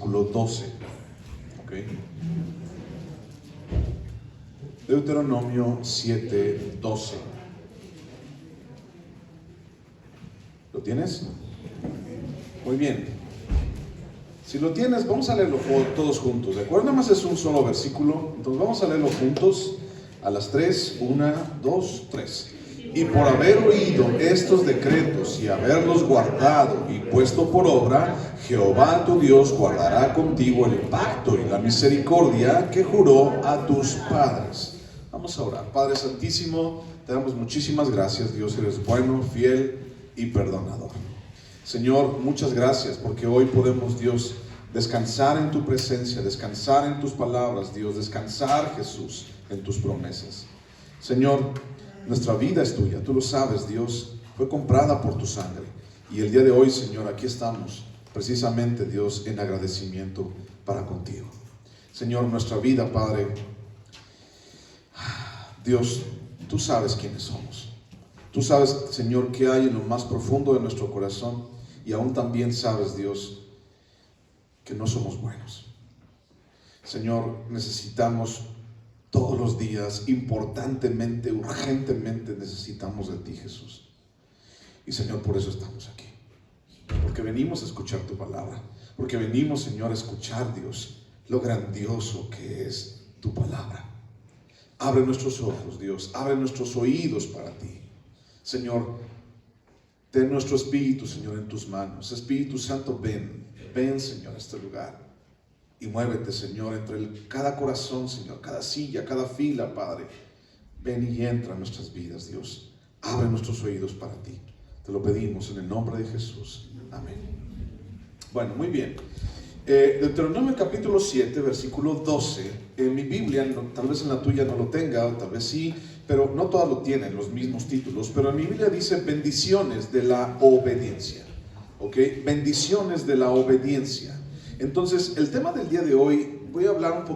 versículo 12. ¿Ok? Deuteronomio 7, 12. ¿Lo tienes? Muy bien. Si lo tienes, vamos a leerlo todos juntos. ¿De acuerdo? Nada más es un solo versículo. Entonces vamos a leerlo juntos a las 3. 1, 2, 3. Y por haber oído estos decretos y haberlos guardado y puesto por obra, Jehová tu Dios guardará contigo el pacto y la misericordia que juró a tus padres. Vamos a orar. Padre Santísimo, te damos muchísimas gracias. Dios, eres bueno, fiel y perdonador. Señor, muchas gracias porque hoy podemos, Dios, descansar en tu presencia, descansar en tus palabras, Dios, descansar, Jesús, en tus promesas. Señor, nuestra vida es tuya, tú lo sabes, Dios, fue comprada por tu sangre. Y el día de hoy, Señor, aquí estamos, precisamente, Dios, en agradecimiento para contigo. Señor, nuestra vida, Padre, Dios, tú sabes quiénes somos. Tú sabes, Señor, qué hay en lo más profundo de nuestro corazón. Y aún también sabes, Dios, que no somos buenos. Señor, necesitamos todos los días, importantemente, urgentemente necesitamos de ti, Jesús. Y Señor, por eso estamos aquí. Porque venimos a escuchar tu palabra. Porque venimos, Señor, a escuchar, Dios, lo grandioso que es tu palabra. Abre nuestros ojos, Dios. Abre nuestros oídos para ti. Señor, ten nuestro espíritu, Señor, en tus manos. Espíritu Santo, ven, Señor, a este lugar. Y muévete, Señor, entre cada corazón, Señor, cada silla, cada fila, Padre. Ven y entra en nuestras vidas, Dios. Abre nuestros oídos para ti. Te lo pedimos en el nombre de Jesús. Amén. Bueno, muy bien. Deuteronomio capítulo 7, versículo 12. En mi Biblia, tal vez en la tuya no lo tenga, o tal vez sí, pero no todas lo tienen, los mismos títulos. Pero en mi Biblia dice bendiciones de la obediencia. ¿Ok? Bendiciones de la obediencia. Entonces, el tema del día de hoy, voy a hablar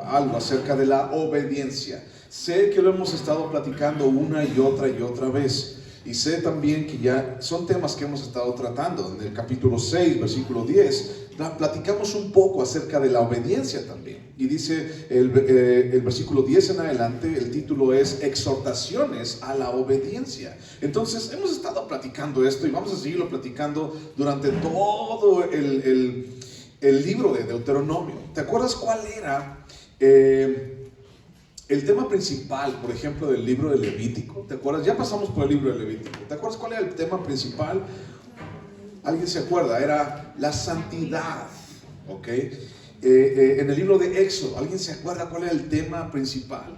algo acerca de la obediencia. Sé que lo hemos estado platicando una y otra vez. Y sé también que ya son temas que hemos estado tratando. En el capítulo 6, versículo 10, platicamos un poco acerca de la obediencia también. Y dice el versículo 10 en adelante, el título es Exhortaciones a la obediencia. Entonces, hemos estado platicando esto y vamos a seguirlo platicando durante todo el libro de Deuteronomio. ¿Te acuerdas cuál era el tema principal, por ejemplo, del libro de Levítico? ¿Te acuerdas? Ya pasamos por el libro de Levítico. ¿Te acuerdas cuál era el tema principal? ¿Alguien se acuerda? Era la santidad. ¿Ok? En el libro de Éxodo, ¿alguien se acuerda cuál era el tema principal?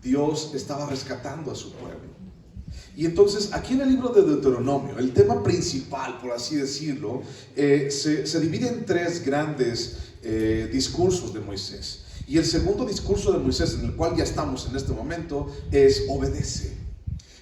Dios estaba rescatando a su pueblo. Y entonces, aquí en el libro de Deuteronomio, el tema principal, por así decirlo, se divide en tres grandes discursos de Moisés. Y el segundo discurso de Moisés, en el cual ya estamos en este momento, es obedece.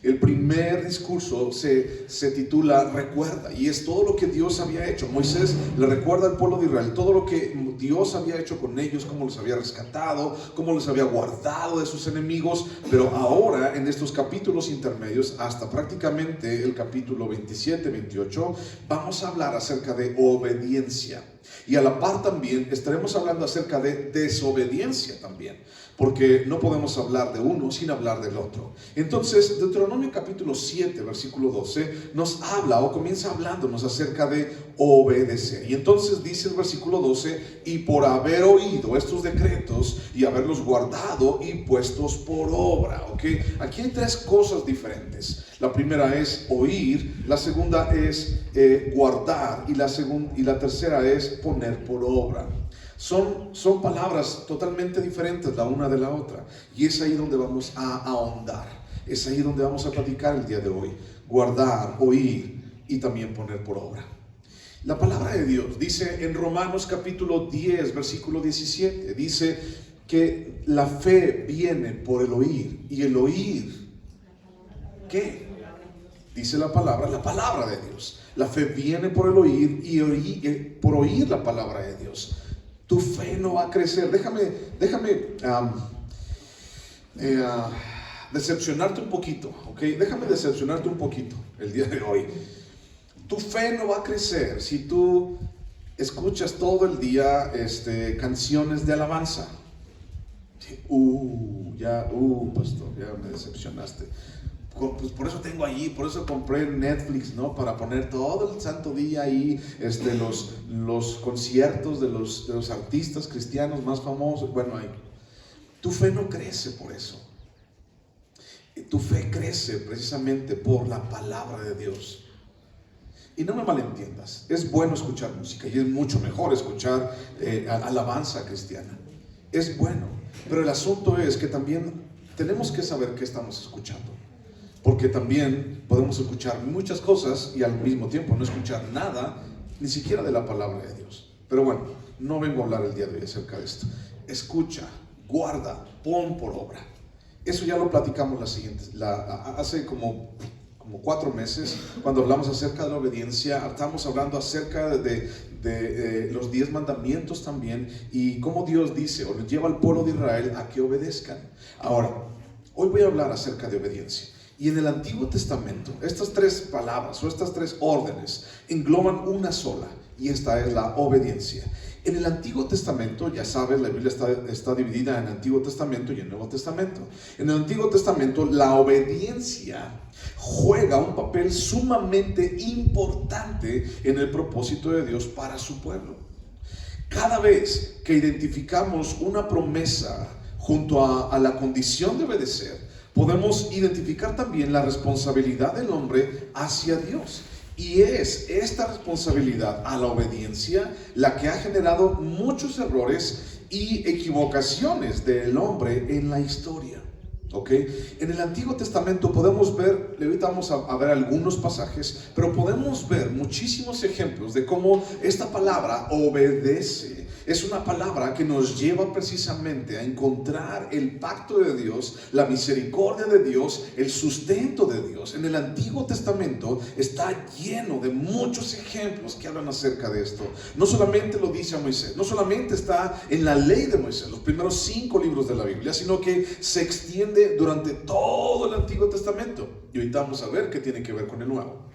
El primer discurso se titula Recuerda, y es todo lo que Dios había hecho. Moisés le recuerda al pueblo de Israel todo lo que Dios había hecho con ellos, cómo los había rescatado, cómo los había guardado de sus enemigos. Pero ahora, en estos capítulos intermedios, hasta prácticamente el capítulo 27, 28, vamos a hablar acerca de obediencia. Y a la par también estaremos hablando acerca de desobediencia también, porque no podemos hablar de uno sin hablar del otro. Entonces, Deuteronomio capítulo 7, versículo 12, nos habla o comienza hablándonos acerca de obedecer. Y entonces dice el versículo 12, y por haber oído estos decretos y haberlos guardado y puestos por obra. ¿Ok? Aquí hay tres cosas diferentes. La primera es oír, la segunda es guardar y la tercera es poner por obra. Son palabras totalmente diferentes la una de la otra, y es ahí donde vamos a ahondar, es ahí donde vamos a platicar el día de hoy. Guardar, oír y también poner por obra. La palabra de Dios dice en Romanos capítulo 10, versículo 17, dice que la fe viene por el oír, y el oír, ¿qué? Dice la palabra de Dios. La fe viene por el oír y por oír la palabra de Dios. Tu fe no va a crecer. Déjame decepcionarte un poquito, ¿ok? Déjame decepcionarte un poquito el día de hoy. Tu fe no va a crecer si tú escuchas todo el día canciones de alabanza. Pastor, ya me decepcionaste. Pues por eso tengo allí, por eso compré Netflix, ¿no? Para poner todo el santo día ahí los conciertos de los artistas cristianos más famosos. Bueno, tu fe no crece por eso. Tu fe crece precisamente por la palabra de Dios. Y no me malentiendas, es bueno escuchar música y es mucho mejor escuchar alabanza cristiana. Es bueno, pero el asunto es que también tenemos que saber qué estamos escuchando. Porque también podemos escuchar muchas cosas y al mismo tiempo no escuchar nada, ni siquiera de la palabra de Dios. Pero bueno, no vengo a hablar el día de hoy acerca de esto. Escucha, guarda, pon por obra. Eso ya lo platicamos hace como 4 meses, cuando hablamos acerca de la obediencia. Estamos hablando acerca de los 10 mandamientos también, y cómo Dios dice o lleva al pueblo de Israel a que obedezcan. Ahora, hoy voy a hablar acerca de obediencia. Y en el Antiguo Testamento, estas 3 palabras o estas 3 órdenes engloban una sola, y esta es la obediencia. En el Antiguo Testamento, ya sabes, la Biblia está dividida en Antiguo Testamento y en Nuevo Testamento. En el Antiguo Testamento, la obediencia juega un papel sumamente importante en el propósito de Dios para su pueblo. Cada vez que identificamos una promesa junto a la condición de obedecer, podemos identificar también la responsabilidad del hombre hacia Dios. Y es esta responsabilidad a la obediencia la que ha generado muchos errores y equivocaciones del hombre en la historia. En el Antiguo Testamento podemos ver, ahorita vamos a ver algunos pasajes, pero podemos ver muchísimos ejemplos de cómo esta palabra obedece. Es una palabra que nos lleva precisamente a encontrar el pacto de Dios, la misericordia de Dios, el sustento de Dios. En el Antiguo Testamento está lleno de muchos ejemplos que hablan acerca de esto. No solamente lo dice a Moisés, no solamente está en la ley de Moisés, los primeros 5 libros de la Biblia, sino que se extiende durante todo el Antiguo Testamento. Y ahorita vamos a ver qué tiene que ver con el Nuevo.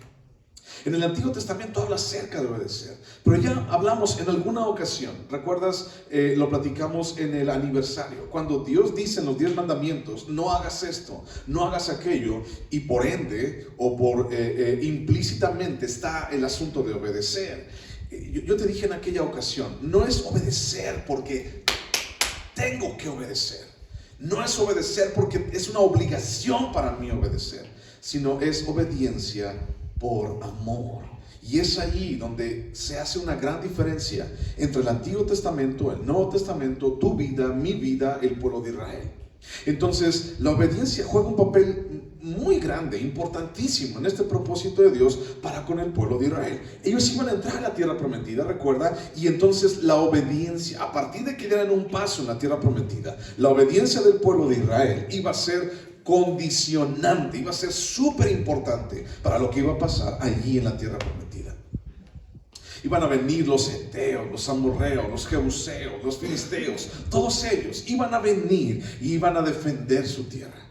En el Antiguo Testamento habla acerca de obedecer, pero ya hablamos en alguna ocasión, ¿recuerdas? Lo platicamos en el aniversario, cuando Dios dice en los 10 mandamientos: no hagas esto, no hagas aquello, y por ende o por implícitamente está el asunto de obedecer. Yo te dije en aquella ocasión, no es obedecer porque tengo que obedecer, no es obedecer porque es una obligación para mí obedecer, sino es obediencia por amor. Y es allí donde se hace una gran diferencia entre el Antiguo Testamento, el Nuevo Testamento, tu vida, mi vida, el pueblo de Israel. Entonces, la obediencia juega un papel muy grande, importantísimo en este propósito de Dios para con el pueblo de Israel. Ellos iban a entrar a la tierra prometida, recuerda, y entonces la obediencia, a partir de que dieran un paso en la tierra prometida, la obediencia del pueblo de Israel iba a ser condicionante, iba a ser súper importante para lo que iba a pasar allí en la tierra prometida. Iban a venir los heteos, los amorreos, los jebuseos, los filisteos, todos ellos iban a venir y iban a defender su tierra.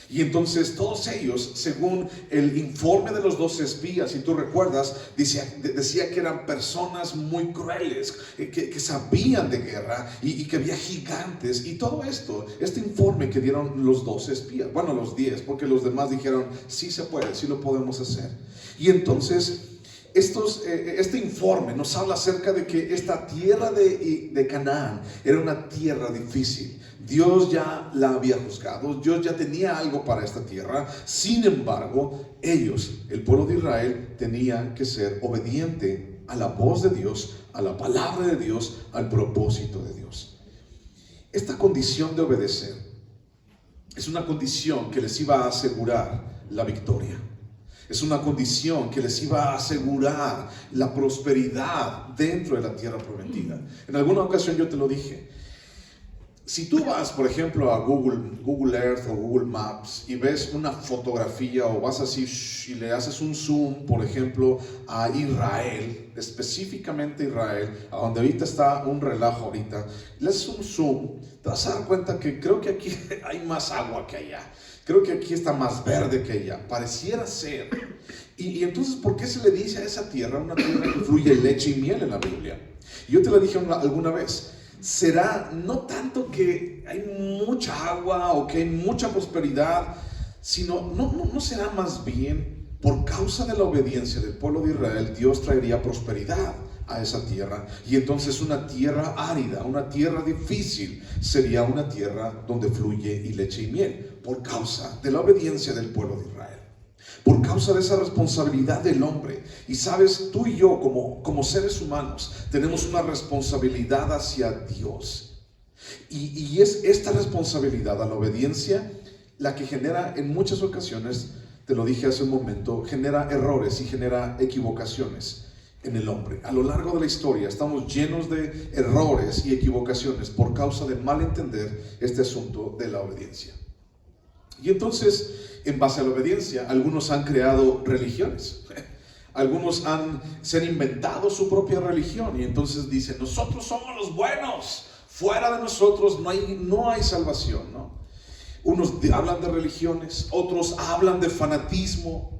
Y entonces todos ellos, según el informe de los 12 espías, si tú recuerdas, decía que eran personas muy crueles, que sabían de guerra y que había gigantes y todo esto. Este informe que dieron los 12 espías, bueno, los 10, porque los demás dijeron: sí se puede, sí lo podemos hacer. Y entonces este informe nos habla acerca de que esta tierra de Canaán era una tierra difícil. Dios ya la había juzgado, Dios ya tenía algo para esta tierra. Sin embargo, ellos, el pueblo de Israel, tenía que ser obediente a la voz de Dios, a la palabra de Dios, al propósito de Dios. Esta condición de obedecer es una condición que les iba a asegurar la victoria. Es una condición que les iba a asegurar la prosperidad dentro de la tierra prometida. En alguna ocasión yo te lo dije. Si tú vas, por ejemplo, a Google Earth o Google Maps y ves una fotografía, o vas así y le haces un zoom, por ejemplo, a Israel, específicamente Israel, a donde ahorita está un relajo ahorita, le haces un zoom, te vas a dar cuenta que creo que aquí hay más agua que allá. Creo que aquí está más verde que allá, pareciera ser. Y entonces, ¿por qué se le dice a esa tierra una tierra que fluye leche y miel en la Biblia? Yo te lo dije alguna vez, será no tanto que hay mucha agua o que hay mucha prosperidad, sino no será más bien por causa de la obediencia del pueblo de Israel, Dios traería prosperidad a esa tierra, y entonces una tierra árida, una tierra difícil, sería una tierra donde fluye y leche y miel, por causa de la obediencia del pueblo de Israel, por causa de esa responsabilidad del hombre. Y sabes, tú y yo como seres humanos tenemos una responsabilidad hacia Dios, y es esta responsabilidad a la obediencia la que genera en muchas ocasiones, te lo dije hace un momento, genera errores y genera equivocaciones en el hombre. A lo largo de la historia estamos llenos de errores y equivocaciones por causa de mal entender este asunto de la obediencia. Y entonces, en base a la obediencia, algunos han creado religiones. Algunos se han inventado su propia religión y entonces dicen, nosotros somos los buenos, fuera de nosotros no hay salvación, ¿no? Unos hablan de religiones, otros hablan de fanatismo,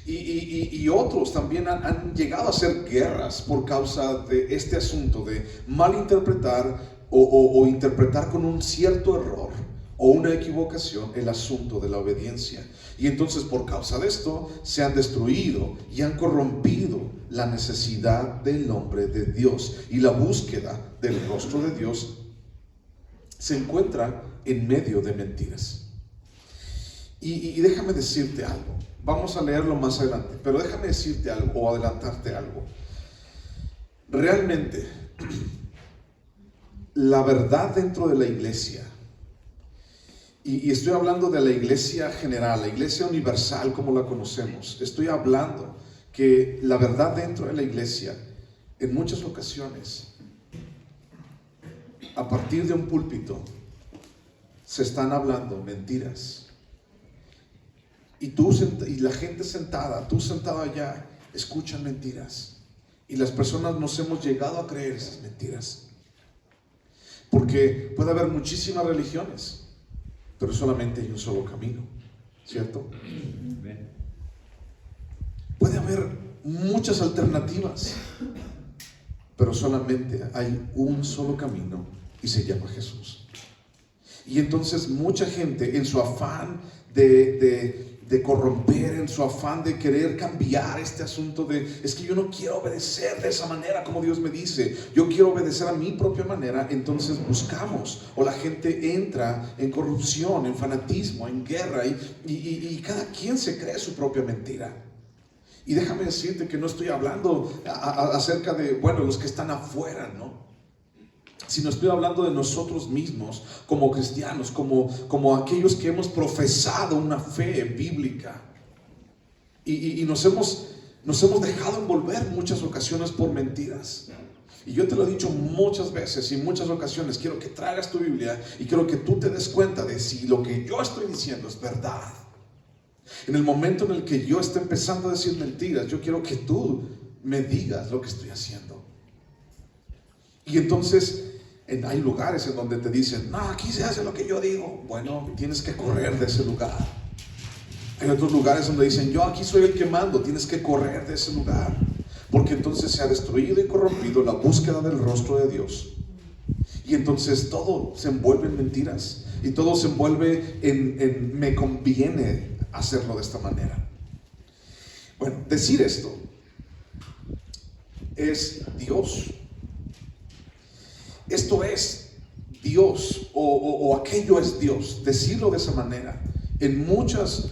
y otros también han llegado a hacer guerras por causa de este asunto de malinterpretar o interpretar con un cierto error o una equivocación el asunto de la obediencia. Y entonces por causa de esto se han destruido y han corrompido la necesidad del hombre de Dios, y la búsqueda del rostro de Dios se encuentra en medio de mentiras. Y déjame decirte algo, vamos a leerlo más adelante, pero déjame decirte algo o adelantarte algo. Realmente, la verdad dentro de la iglesia, y estoy hablando de la iglesia general, la iglesia universal como la conocemos, estoy hablando que la verdad dentro de la iglesia, en muchas ocasiones, a partir de un púlpito, se están hablando mentiras. Y la gente sentada, tú sentado allá, escuchan mentiras. Y las personas nos hemos llegado a creer esas mentiras. Porque puede haber muchísimas religiones, pero solamente hay un solo camino, ¿cierto? Puede haber muchas alternativas, pero solamente hay un solo camino y se llama Jesús. Y entonces mucha gente, en su afán de corromper, en su afán de querer cambiar este asunto es que yo no quiero obedecer de esa manera como Dios me dice, yo quiero obedecer a mi propia manera, entonces buscamos, o la gente entra en corrupción, en fanatismo, en guerra, y cada quien se cree su propia mentira. Y déjame decirte que no estoy hablando acerca de, los que están afuera, ¿no? Sino estoy hablando de nosotros mismos como cristianos, como aquellos que hemos profesado una fe bíblica, y nos hemos dejado envolver muchas ocasiones por mentiras. Y yo te lo he dicho muchas veces y muchas ocasiones, quiero que traigas tu Biblia y quiero que tú te des cuenta de si lo que yo estoy diciendo es verdad. En el momento en el que yo esté empezando a decir mentiras, yo quiero que tú me digas lo que estoy haciendo. Y entonces hay lugares en donde te dicen, no, aquí se hace lo que yo digo. Bueno, tienes que correr de ese lugar. Hay otros lugares donde dicen, yo aquí soy el que mando. Tienes que correr de ese lugar, porque entonces se ha destruido y corrompido la búsqueda del rostro de Dios. Y entonces todo se envuelve en mentiras, y todo se envuelve en me conviene hacerlo de esta manera. Bueno, decir esto es Dios. Esto es Dios, o aquello es Dios. Decirlo de esa manera, en muchos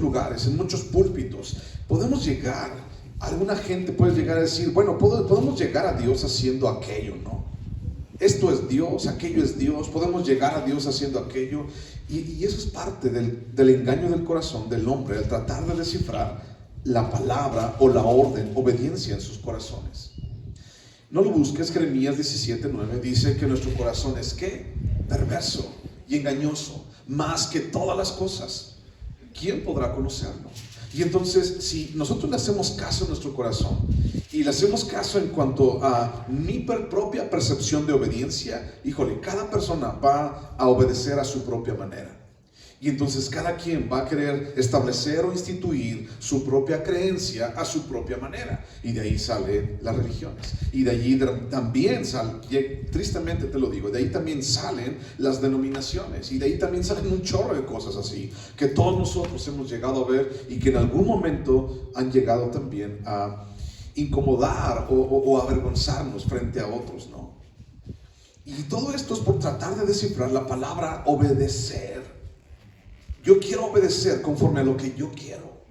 lugares, en muchos púlpitos, podemos llegar, alguna gente puede llegar a decir, podemos llegar a Dios haciendo aquello, ¿no? Esto es Dios, aquello es Dios, podemos llegar a Dios haciendo aquello, y eso es parte del engaño del corazón del hombre, al tratar de descifrar la palabra o la orden, obediencia en sus corazones. No lo busques. Jeremías 17:9 dice que nuestro corazón es ¿qué? Perverso y engañoso, más que todas las cosas. ¿Quién podrá conocerlo? Y entonces, si nosotros le hacemos caso a nuestro corazón y le hacemos caso en cuanto a mi propia percepción de obediencia, híjole, cada persona va a obedecer a su propia manera. Y entonces cada quien va a querer establecer o instituir su propia creencia a su propia manera. Y de ahí salen las religiones. Y de allí también salen, tristemente te lo digo, de ahí también salen las denominaciones. Y de ahí también salen un chorro de cosas así, que todos nosotros hemos llegado a ver y que en algún momento han llegado también a incomodar o avergonzarnos frente a otros, ¿no? Y todo esto es por tratar de descifrar la palabra obedecer. Yo quiero obedecer conforme a lo que yo quiero.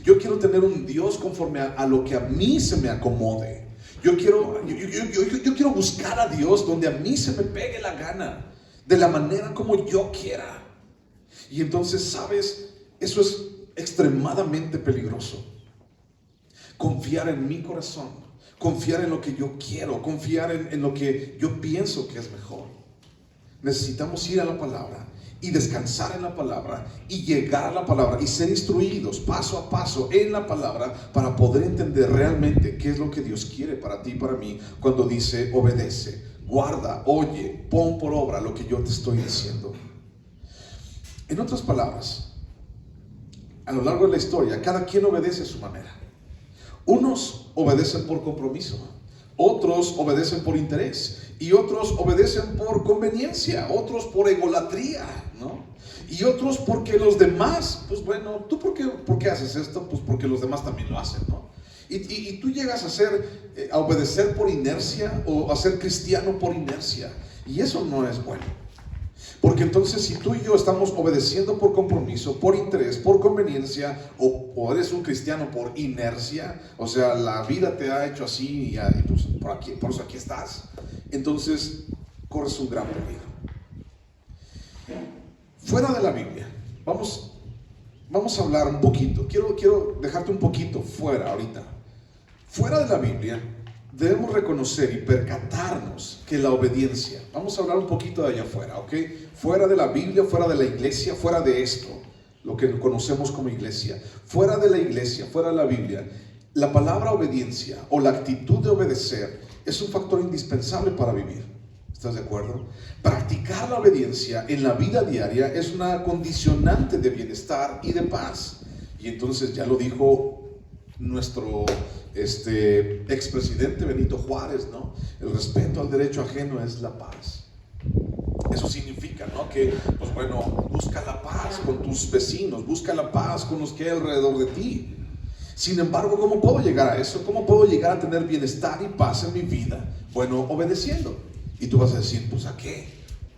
Yo quiero tener un Dios conforme a lo que a mí se me acomode. Yo quiero buscar a Dios donde a mí se me pegue la gana, de la manera como yo quiera. Y entonces, ¿sabes? Eso es extremadamente peligroso. Confiar en mi corazón, confiar en lo que yo quiero, confiar en lo que yo pienso que es mejor. Necesitamos ir a la palabra y descansar en la palabra y llegar a la palabra y ser instruidos paso a paso en la palabra para poder entender realmente qué es lo que Dios quiere para ti y para mí cuando dice obedece, guarda, oye, pon por obra lo que yo te estoy diciendo. En otras palabras, a lo largo de la historia, cada quien obedece a su manera. Unos obedecen por compromiso, otros obedecen por interés y otros obedecen por conveniencia, otros por egolatría, ¿no? Y otros porque los demás, pues bueno, ¿tú por qué haces esto? Pues porque los demás también lo hacen, ¿no? Y tú llegas a obedecer por inercia o a ser cristiano por inercia, y eso no es bueno. Porque entonces si tú y yo estamos obedeciendo por compromiso, por interés, por conveniencia, o eres un cristiano por inercia, o sea, la vida te ha hecho así y pues por eso aquí estás, entonces corres un gran peligro. Fuera de la Biblia, vamos a hablar un poquito, quiero dejarte un poquito fuera ahorita. Fuera de la Biblia, debemos reconocer y percatarnos que la obediencia, vamos a hablar un poquito de allá afuera, ¿ok? Fuera de la Biblia, fuera de la iglesia, fuera de esto, lo que conocemos como iglesia, fuera de la iglesia, fuera de la Biblia, la palabra obediencia o la actitud de obedecer es un factor indispensable para vivir. ¿Estás de acuerdo? Practicar la obediencia en la vida diaria es una condicionante de bienestar y de paz. Y entonces ya lo dijo nuestro expresidente Benito Juárez, ¿no? El respeto al derecho ajeno es la paz. Eso significa, ¿no? Que, pues bueno, busca la paz con tus vecinos, busca la paz con los que hay alrededor de ti. Sin embargo, ¿cómo puedo llegar a eso? ¿Cómo puedo llegar a tener bienestar y paz en mi vida? Bueno, obedeciendo. Y tú vas a decir, pues ¿a qué?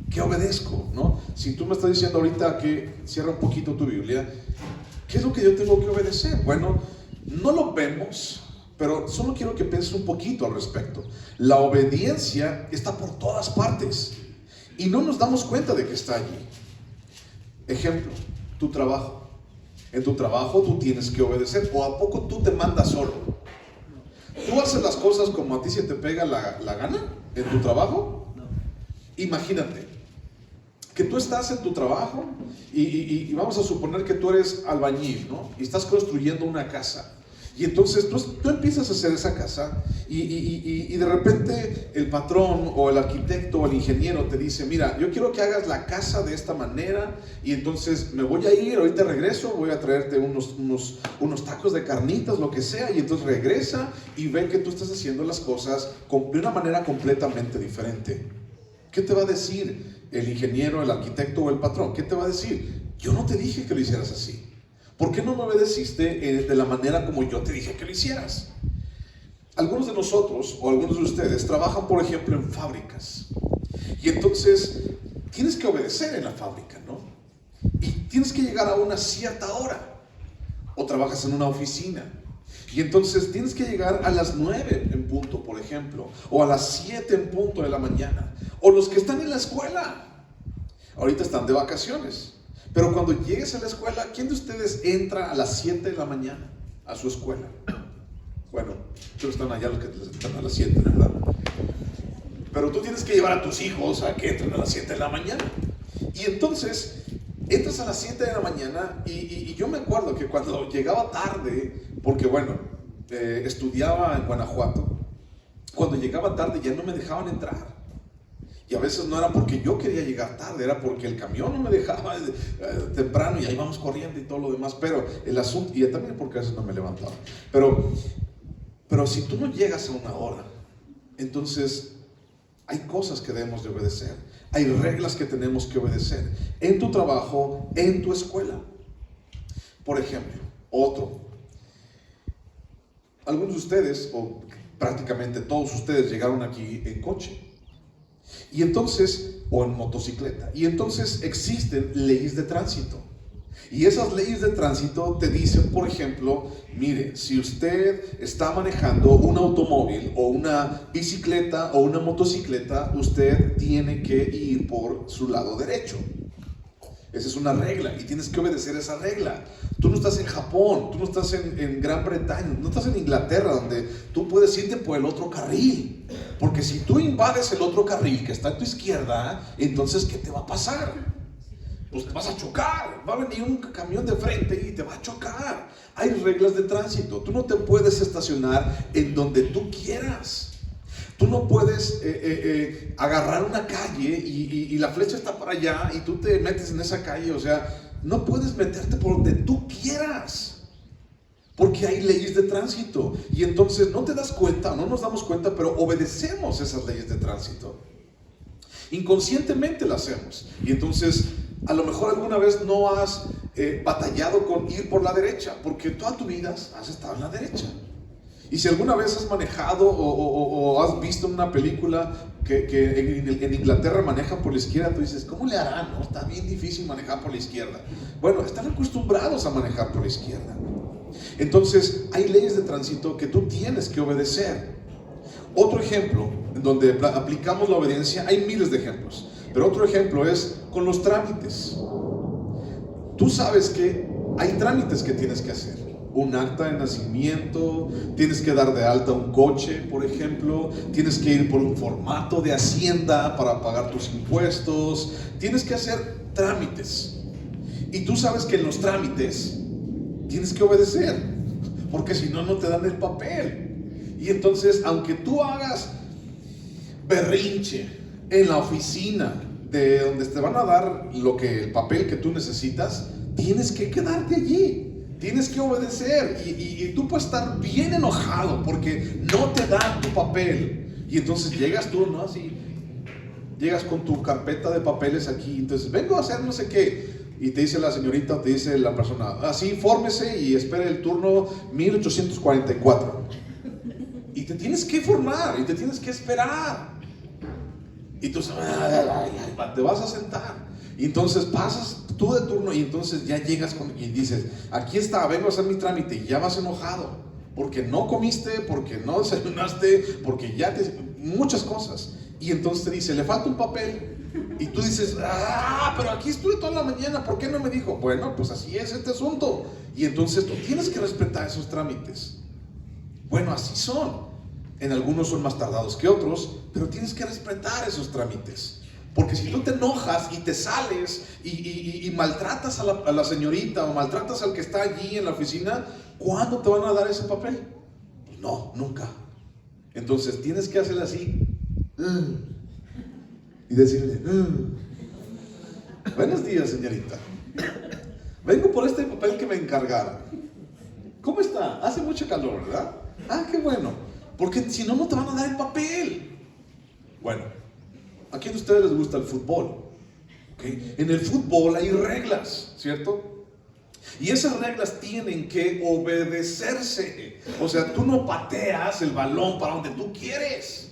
¿Qué obedezco? ¿No? Si tú me estás diciendo ahorita que cierra un poquito tu Biblia, ¿qué es lo que yo tengo que obedecer? Bueno, no lo vemos, pero solo quiero que pienses un poquito al respecto. La obediencia está por todas partes y no nos damos cuenta de que está allí. Ejemplo, tu trabajo. En tu trabajo tú tienes que obedecer, o ¿a poco tú te mandas solo? ¿Tú haces las cosas como a ti se te pega la gana en tu trabajo? No. Imagínate que tú estás en tu trabajo y vamos a suponer que tú eres albañil, ¿no? Y estás construyendo una casa. Y entonces tú empiezas a hacer esa casa y de repente el patrón o el arquitecto o el ingeniero te dice, mira, yo quiero que hagas la casa de esta manera y entonces me voy a ir, ahorita regreso, voy a traerte unos tacos de carnitas, lo que sea, y entonces regresa y ve que tú estás haciendo las cosas de una manera completamente diferente. ¿Qué te va a decir el ingeniero, el arquitecto o el patrón? ¿Qué te va a decir? Yo no te dije que lo hicieras así. ¿Por qué no me obedeciste de la manera como yo te dije que lo hicieras? Algunos de nosotros o algunos de ustedes trabajan, por ejemplo, en fábricas. Y entonces tienes que obedecer en la fábrica, ¿no? Y tienes que llegar a una cierta hora. O trabajas en una oficina. Y entonces tienes que llegar a las 9 en punto, por ejemplo. O a las 7 en punto de la mañana. O los que están en la escuela. Ahorita están de vacaciones. Pero cuando llegues a la escuela, ¿quién de ustedes entra a las 7 de la mañana a su escuela? Bueno, solo están allá los que están a las 7, ¿verdad? Pero tú tienes que llevar a tus hijos a que entren a las 7 de la mañana. Y entonces, entras a las 7 de la mañana y yo me acuerdo que cuando llegaba tarde, porque bueno, estudiaba en Guanajuato, cuando llegaba tarde ya no me dejaban entrar. Y a veces no era porque yo quería llegar tarde, era porque el camión no me dejaba temprano y ahí vamos corriendo y todo lo demás. Pero el asunto, y también porque a veces no me levantaba. Pero si tú no llegas a una hora, entonces hay cosas que debemos de obedecer. Hay reglas que tenemos que obedecer en tu trabajo, en tu escuela. Por ejemplo, algunos de ustedes, o prácticamente todos ustedes, llegaron aquí en coche. Y entonces, o en motocicleta. Y entonces existen leyes de tránsito. Y esas leyes de tránsito te dicen, por ejemplo, mire, si usted está manejando un automóvil o una bicicleta o una motocicleta, usted tiene que ir por su lado derecho. Esa es una regla y tienes que obedecer esa regla. Tú no estás en Japón, tú no estás en Gran Bretaña, no estás en Inglaterra, donde tú puedes irte por el otro carril. Porque si tú invades el otro carril que está a tu izquierda, entonces ¿qué te va a pasar? Pues te vas a chocar, va a venir un camión de frente y te va a chocar. Hay reglas de tránsito, tú no te puedes estacionar en donde tú quieras. Tú no puedes agarrar una calle y la flecha está para allá y tú te metes en esa calle. O sea, no puedes meterte por donde tú quieras, porque hay leyes de tránsito. Y entonces no te das cuenta, no nos damos cuenta, pero obedecemos esas leyes de tránsito. Inconscientemente las hacemos. Y entonces a lo mejor alguna vez no has batallado con ir por la derecha, porque toda tu vida has estado en la derecha. Y si alguna vez has manejado o has visto una película que en Inglaterra manejan por la izquierda, tú dices, ¿cómo le harán? No? Está bien difícil manejar por la izquierda. Bueno, están acostumbrados a manejar por la izquierda. Entonces, hay leyes de tránsito que tú tienes que obedecer. Otro ejemplo, en donde aplicamos la obediencia, hay miles de ejemplos. Pero otro ejemplo es con los trámites. Tú sabes que hay trámites que tienes que hacer. Un acta de nacimiento, tienes que dar de alta un coche, por ejemplo, tienes que ir por un formato de Hacienda para pagar tus impuestos, tienes que hacer trámites. Y tú sabes que en los trámites tienes que obedecer, porque si no, no te dan el papel. Y entonces, aunque tú hagas berrinche en la oficina de donde te van a dar el papel que tú necesitas, tienes que quedarte allí. Tienes que obedecer y tú puedes estar bien enojado porque no te dan tu papel. Y entonces llegas tú, ¿no? Así, llegas con tu carpeta de papeles aquí. Entonces, vengo a hacer no sé qué. Y te dice la señorita o te dice la persona, así, fórmese y espere el turno 1844. Y te tienes que formar y te tienes que esperar. Y tú te vas a sentar. Y entonces pasas tú de turno y entonces ya llegas y dices, aquí está, vengo a hacer mi trámite, y ya vas enojado porque no comiste, porque no desayunaste, porque ya muchas cosas. Y entonces te dice, le falta un papel. Y tú dices, pero aquí estuve toda la mañana, ¿por qué no me dijo? Bueno, pues así es este asunto. Y entonces tú tienes que respetar esos trámites. Bueno, así son. En algunos son más tardados que otros, pero tienes que respetar esos trámites. Porque si tú te enojas y te sales y maltratas a la señorita o maltratas al que está allí en la oficina, ¿cuándo te van a dar ese papel? Pues no, nunca. Entonces tienes que hacerle así y decirle, buenos días, señorita. Vengo por este papel que me encargaron. ¿Cómo está? Hace mucho calor, ¿verdad? Qué bueno. Porque si no, no te van a dar el papel. Bueno. ¿A quién de ustedes les gusta el fútbol? ¿Okay? En el fútbol hay reglas, ¿cierto? Y esas reglas tienen que obedecerse. O sea, tú no pateas el balón para donde tú quieres.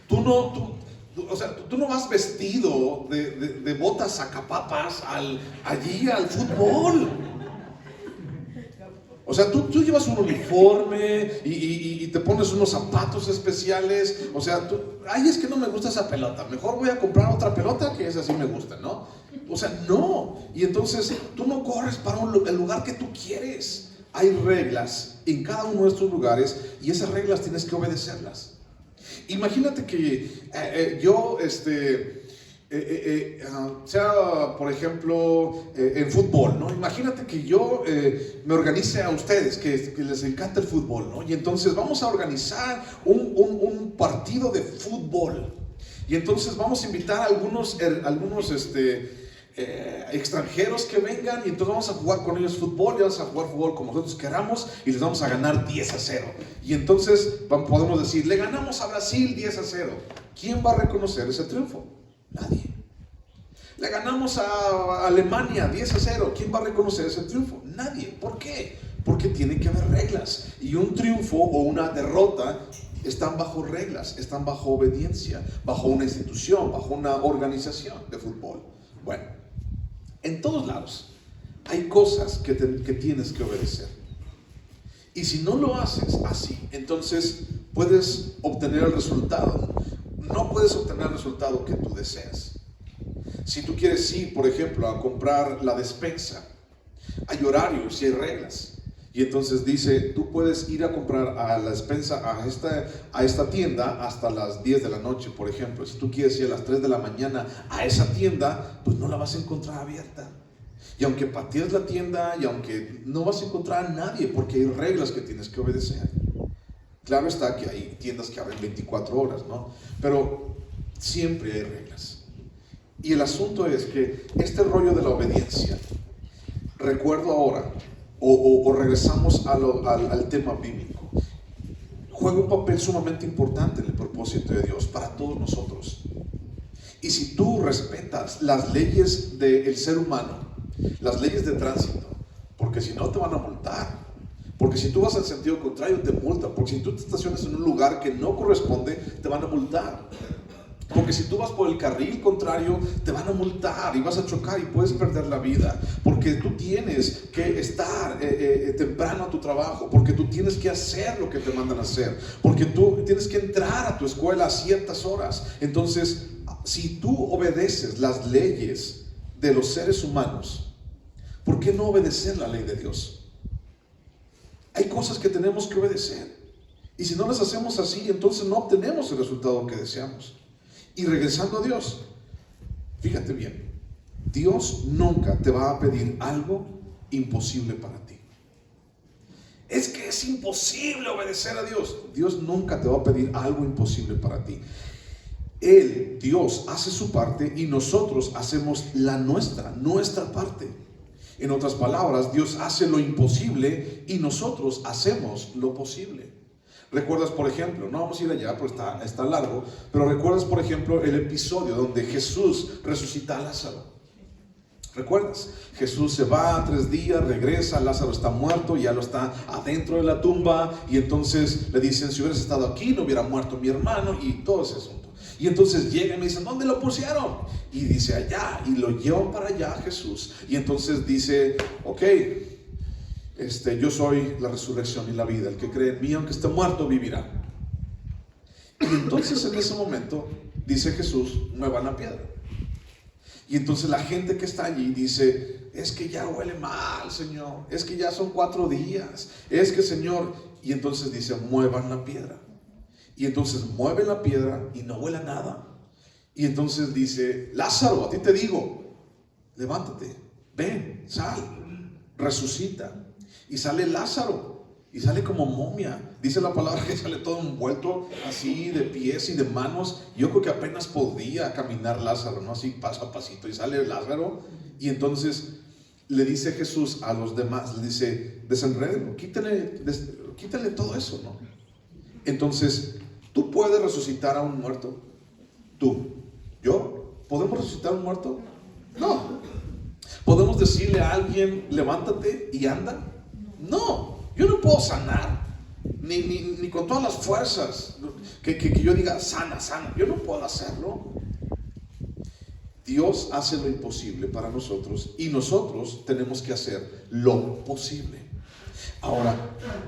Tú no vas vestido de botas sacapapas allí al fútbol. O sea, tú llevas un uniforme y te pones unos zapatos especiales. O sea, es que no me gusta esa pelota. Mejor voy a comprar otra pelota que esa sí me gusta, ¿no? O sea, no. Y entonces tú no corres para el lugar que tú quieres. Hay reglas en cada uno de estos lugares y esas reglas tienes que obedecerlas. Imagínate que yo, sea por ejemplo en fútbol, ¿no? Imagínate que yo me organice a ustedes que les encanta el fútbol, ¿no? Y entonces vamos a organizar un partido de fútbol Y entonces vamos a invitar a algunos extranjeros que vengan, y entonces vamos a jugar con ellos fútbol, y vamos a jugar fútbol como nosotros queramos, y les vamos a ganar 10-0. Y entonces podemos decir, le ganamos a Brasil 10-0. ¿Quién va a reconocer ese triunfo? Nadie. Le ganamos a Alemania 10-0. ¿Quién va a reconocer ese triunfo? Nadie. ¿Por qué? Porque tiene que haber reglas, y un triunfo o una derrota están bajo reglas, están bajo obediencia, bajo una institución, bajo una organización de fútbol. Bueno, en todos lados hay cosas que tienes que obedecer. Y si no lo haces así, entonces puedes obtener el resultado. No puedes obtener el resultado que tú deseas. Si tú quieres ir, por ejemplo, a comprar la despensa, hay horarios y hay reglas. Y entonces dice, tú puedes ir a comprar a la despensa a esta tienda hasta las 10 de la noche, por ejemplo. Si tú quieres ir a las 3 de la mañana a esa tienda, pues no la vas a encontrar abierta. Y aunque patees la tienda, y aunque no vas a encontrar a nadie, porque hay reglas que tienes que obedecer. Claro está que hay tiendas que abren 24 horas, ¿no? Pero siempre hay reglas. Y el asunto es que este rollo de la obediencia, recuerdo ahora, o regresamos al tema bíblico, juega un papel sumamente importante en el propósito de Dios para todos nosotros. Y si tú respetas las leyes del ser humano, las leyes de tránsito, porque si no te van a multar, porque si tú vas al sentido contrario te multan, porque si tú te estacionas en un lugar que no corresponde te van a multar, porque si tú vas por el carril contrario te van a multar y vas a chocar y puedes perder la vida, porque tú tienes que estar temprano a tu trabajo, porque tú tienes que hacer lo que te mandan a hacer, porque tú tienes que entrar a tu escuela a ciertas horas. Entonces, si tú obedeces las leyes de los seres humanos, ¿por qué no obedecer la ley de Dios? Hay cosas que tenemos que obedecer, y si no las hacemos así, entonces no obtenemos el resultado que deseamos. Y regresando a Dios, fíjate bien, Dios nunca te va a pedir algo imposible para ti. Es que es imposible obedecer a Dios. Dios nunca te va a pedir algo imposible para ti. Él, Dios, hace su parte y nosotros hacemos la nuestra parte. En otras palabras, Dios hace lo imposible y nosotros hacemos lo posible. ¿Recuerdas, por ejemplo, no vamos a ir allá porque está largo, pero recuerdas, por ejemplo, el episodio donde Jesús resucita a Lázaro? ¿Recuerdas? Jesús se va 3 días, regresa, Lázaro está muerto, ya lo está adentro de la tumba, y entonces le dicen, si hubieras estado aquí no hubiera muerto mi hermano, y todo ese asunto. Y entonces llega y me dicen, ¿dónde lo pusieron? Y dice, allá, y lo llevan para allá Jesús, y entonces dice, ok, yo soy la resurrección y la vida, el que cree en mí, aunque esté muerto, vivirá. Y entonces en ese momento, dice Jesús, muevan la piedra. Y entonces la gente que está allí dice, es que ya huele mal, Señor, es que ya son 4 días, es que, Señor, y entonces dice, muevan la piedra. Y entonces mueven la piedra y no huele a nada. Y entonces dice, Lázaro, a ti te digo, levántate, ven, sal, resucita. Y sale Lázaro, y sale como momia. Dice la palabra que sale todo envuelto así de pies y de manos. Yo creo que apenas podía caminar Lázaro, ¿no? Así paso a pasito. Y sale Lázaro, y entonces le dice Jesús a los demás, le dice, desenrédenlo, quítale todo eso, ¿no? Entonces, ¿tú puedes resucitar a un muerto? ¿Tú? ¿Yo? ¿Podemos resucitar a un muerto? No. ¿Podemos decirle a alguien, levántate y anda? No, yo no puedo sanar, ni con todas las fuerzas que yo diga, sana, yo no puedo hacerlo. Dios hace lo imposible para nosotros y nosotros tenemos que hacer lo posible. Ahora,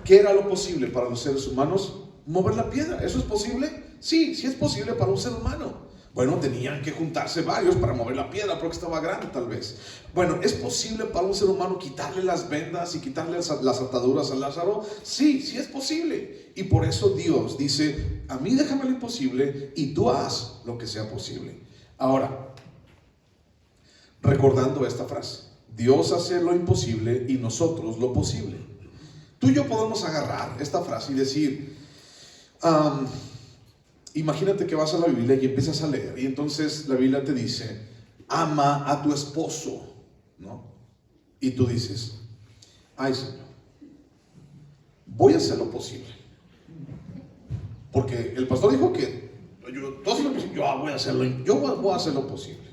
¿qué era lo posible para los seres humanos? Mover la piedra. ¿Eso es posible? Sí es posible para un ser humano. Bueno, tenían que juntarse varios para mover la piedra porque estaba grande tal vez. Bueno, ¿es posible para un ser humano quitarle las vendas y quitarle las ataduras a Lázaro? Sí es posible. Y por eso Dios dice, a mí déjame lo imposible y tú haz lo que sea posible. Ahora, recordando esta frase, Dios hace lo imposible y nosotros lo posible. Tú y yo podemos agarrar esta frase y decir, Imagínate que vas a la Biblia y empiezas a leer, y entonces la Biblia te dice, ama a tu esposo, ¿no? Y tú dices, ay Señor, voy a hacer lo posible. Porque el pastor dijo que yo voy a hacer lo posible.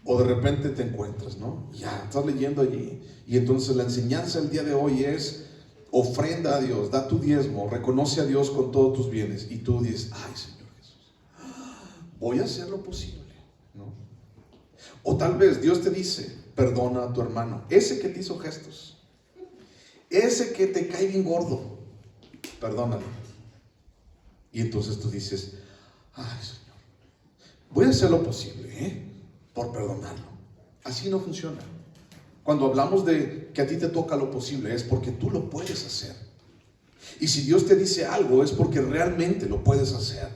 O de repente te encuentras, ¿no? Ya estás leyendo allí, y entonces la enseñanza del día de hoy es: ofrenda a Dios, da tu diezmo, reconoce a Dios con todos tus bienes. Y tú dices, ay Señor Jesús, voy a hacer lo posible, ¿no? O tal vez Dios te dice, perdona a tu hermano, ese que te hizo gestos, ese que te cae bien gordo, perdónalo. Y entonces tú dices, ay Señor, voy a hacer lo posible, por perdonarlo. Así no funciona. Cuando hablamos de que a ti te toca lo posible, es porque tú lo puedes hacer. Y si Dios te dice algo, es porque realmente lo puedes hacer.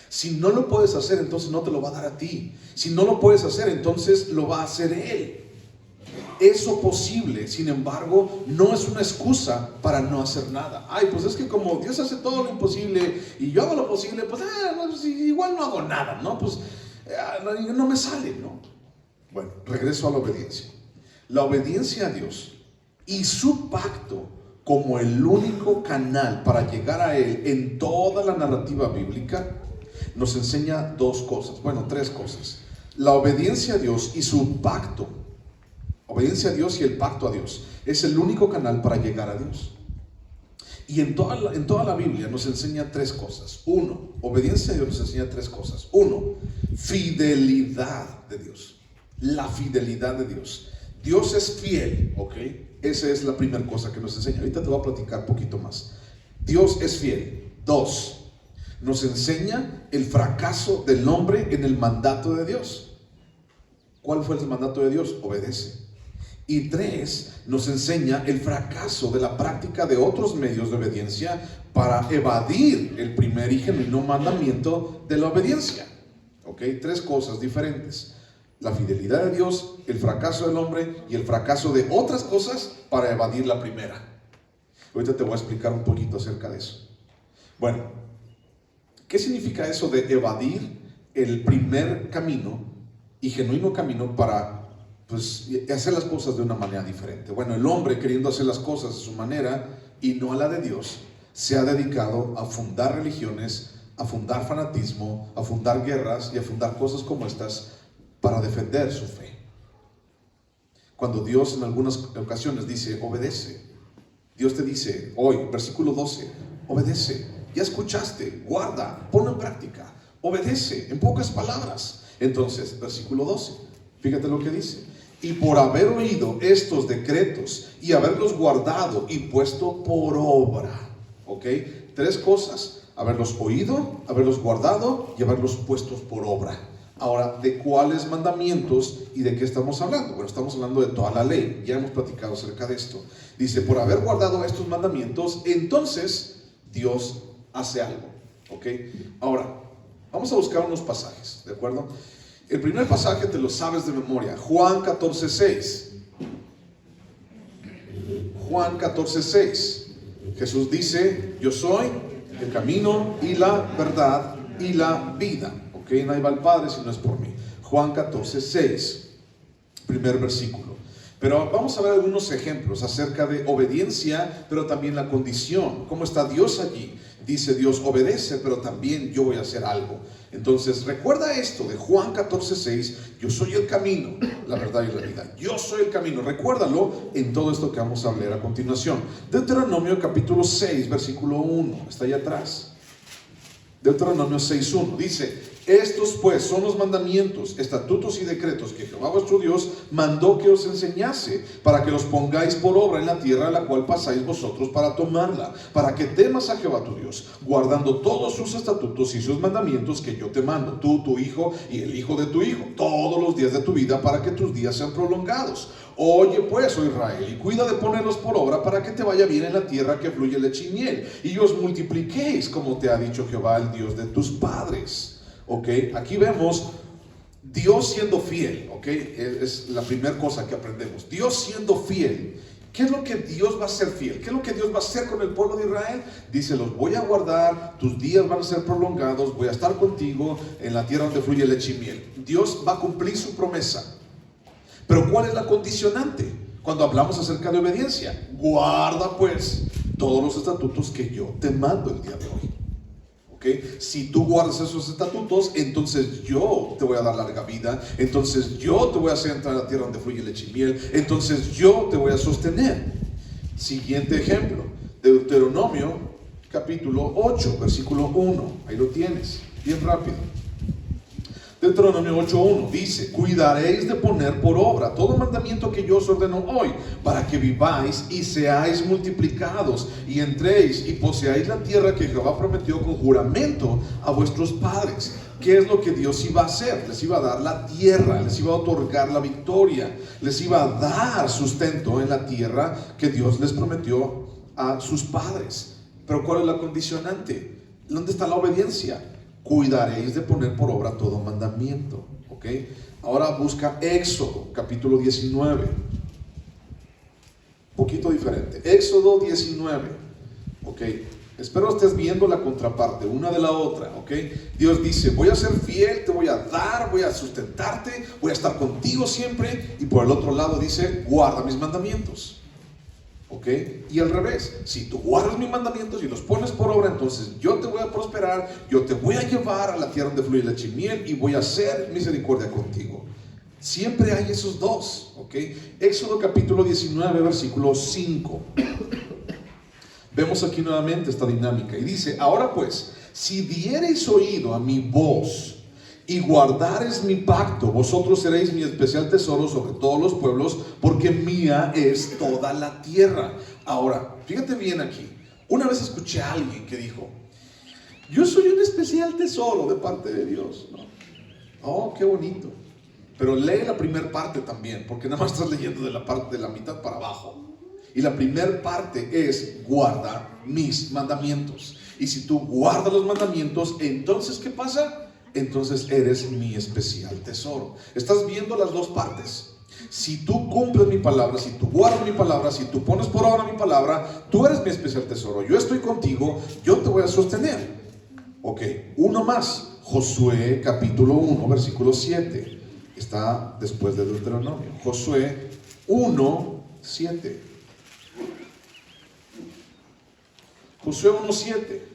Si no lo puedes hacer, entonces no te lo va a dar a ti. Si no lo puedes hacer, entonces lo va a hacer Él. Eso posible, sin embargo, no es una excusa para no hacer nada. Ay, pues es que como Dios hace todo lo imposible y yo hago lo posible, pues igual no hago nada, ¿no? Pues no me sale, ¿no? Bueno, regreso a la obediencia. La obediencia a Dios y su pacto como el único canal para llegar a Él en toda la narrativa bíblica nos enseña tres cosas. La obediencia a Dios y su pacto, obediencia a Dios y el pacto a Dios, es el único canal para llegar a Dios. Y en toda la Biblia nos enseña tres cosas. Obediencia a Dios nos enseña tres cosas. Fidelidad de Dios. La fidelidad de Dios. Dios es fiel, ¿ok? Esa es la primera cosa que nos enseña. Ahorita te voy a platicar un poquito más. Dios es fiel. 2, nos enseña el fracaso del hombre en el mandato de Dios. ¿Cuál fue el mandato de Dios? Obedece. Y 3, nos enseña el fracaso de la práctica de otros medios de obediencia para evadir el primer y genuino mandamiento de la obediencia. ¿Ok? 3 cosas diferentes. La fidelidad de Dios, el fracaso del hombre y el fracaso de otras cosas para evadir la primera. Ahorita te voy a explicar un poquito acerca de eso. Bueno, ¿qué significa eso de evadir el primer camino y genuino camino para hacer las cosas de una manera diferente? Bueno, el hombre, queriendo hacer las cosas de su manera y no a la de Dios, se ha dedicado a fundar religiones, a fundar fanatismo, a fundar guerras y a fundar cosas como estas para defender su fe. Cuando Dios en algunas ocasiones dice, obedece, Dios te dice hoy, versículo 12, obedece, ya escuchaste, guarda, ponlo en práctica, obedece, en pocas palabras. Entonces, versículo 12, fíjate lo que dice: y por haber oído estos decretos y haberlos guardado y puesto por obra. ¿Ok? 3 cosas: haberlos oído, haberlos guardado y haberlos puestos por obra. Ahora, ¿de cuáles mandamientos y de qué estamos hablando? Bueno, estamos hablando de toda la ley. Ya hemos platicado acerca de esto. Dice, por haber guardado estos mandamientos, entonces Dios hace algo. ¿Ok? Ahora, vamos a buscar unos pasajes, ¿de acuerdo? El primer pasaje te lo sabes de memoria, Juan 14:6. Juan 14:6. Jesús dice, yo soy el camino y la verdad y la vida. ¿Ok? Nadie va al Padre si no es por mí. Juan 14:6, primer versículo. Pero vamos a ver algunos ejemplos acerca de obediencia, pero también la condición. ¿Cómo está Dios allí? Dice Dios, obedece, pero también yo voy a hacer algo. Entonces, recuerda esto de Juan 14:6, yo soy el camino, la verdad y la vida. Yo soy el camino. Recuérdalo en todo esto que vamos a leer a continuación. Deuteronomio capítulo 6, versículo 1, está ahí atrás. Deuteronomio 6:1 dice, estos pues son los mandamientos, estatutos y decretos que Jehová vuestro Dios mandó que os enseñase, para que los pongáis por obra en la tierra a la cual pasáis vosotros para tomarla, para que temas a Jehová tu Dios, guardando todos sus estatutos y sus mandamientos que yo te mando, tú, tu hijo y el hijo de tu hijo, todos los días de tu vida, para que tus días sean prolongados. Oye pues, oh Israel, y cuida de ponerlos por obra para que te vaya bien en la tierra que fluye leche y miel, y os multipliquéis como te ha dicho Jehová, el Dios de tus padres. Ok, aquí vemos Dios siendo fiel. Ok, es la primera cosa que aprendemos. Dios siendo fiel ¿Qué es lo que Dios va a ser fiel? ¿Qué es lo que Dios va a hacer con el pueblo de Israel? Dice, los voy a guardar, tus días van a ser prolongados, voy a estar contigo en la tierra donde fluye leche y miel. Dios va a cumplir su promesa. Pero ¿cuál es la condicionante? Cuando hablamos acerca de obediencia, guarda pues todos los estatutos que yo te mando el día de hoy. ¿Okay? Si tú guardas esos estatutos, entonces yo te voy a dar larga vida, entonces yo te voy a hacer entrar a la tierra donde fluye leche y miel, entonces yo te voy a sostener. Siguiente ejemplo, Deuteronomio capítulo 8, versículo 1, ahí lo tienes, bien rápido. Deuteronomio 8:1 dice, cuidaréis de poner por obra todo mandamiento que yo os ordeno hoy, para que viváis y seáis multiplicados, y entréis y poseáis la tierra que Jehová prometió con juramento a vuestros padres. ¿Qué es lo que Dios iba a hacer? Les iba a dar la tierra, les iba a otorgar la victoria, les iba a dar sustento en la tierra que Dios les prometió a sus padres. Pero ¿cuál es la condicionante? ¿Dónde está la obediencia? Cuidaréis de poner por obra todo mandamiento. ¿Ok? Ahora busca Éxodo capítulo 19. Un poquito diferente. Éxodo 19. ¿Ok? Espero estés viendo la contraparte, una de la otra. ¿Ok? Dios dice, voy a ser fiel, te voy a dar, voy a sustentarte, voy a estar contigo siempre. Y por el otro lado dice, guarda mis mandamientos. ¿Ok? Y al revés, si tú guardas mis mandamientos y los pones por obra, entonces yo te voy a prosperar, yo te voy a llevar a la tierra donde fluye leche y miel y voy a hacer misericordia contigo. Siempre hay esos dos. ¿Ok? Éxodo capítulo 19, versículo 5. Vemos aquí nuevamente esta dinámica y dice, ahora pues, si diereis oído a mi voz y guardares mi pacto, vosotros seréis mi especial tesoro sobre todos los pueblos, porque mía es toda la tierra. Ahora, fíjate bien aquí. Una vez escuché a alguien que dijo, yo soy un especial tesoro de parte de Dios, ¿no? Oh, qué bonito. Pero lee la primera parte también, porque nada más estás leyendo de la parte de la mitad para abajo. Y la primera parte es, guarda mis mandamientos. Y si tú guardas los mandamientos, entonces ¿qué pasa? Entonces eres mi especial tesoro. ¿Estás viendo las dos partes? Si tú cumples mi palabra, si tú guardas mi palabra, si tú pones por obra mi palabra, tú eres mi especial tesoro. Yo estoy contigo, yo te voy a sostener. Ok, uno más. Josué capítulo 1, versículo 7. Está después de Deuteronomio. Josué 1, 7. Josué 1, 7.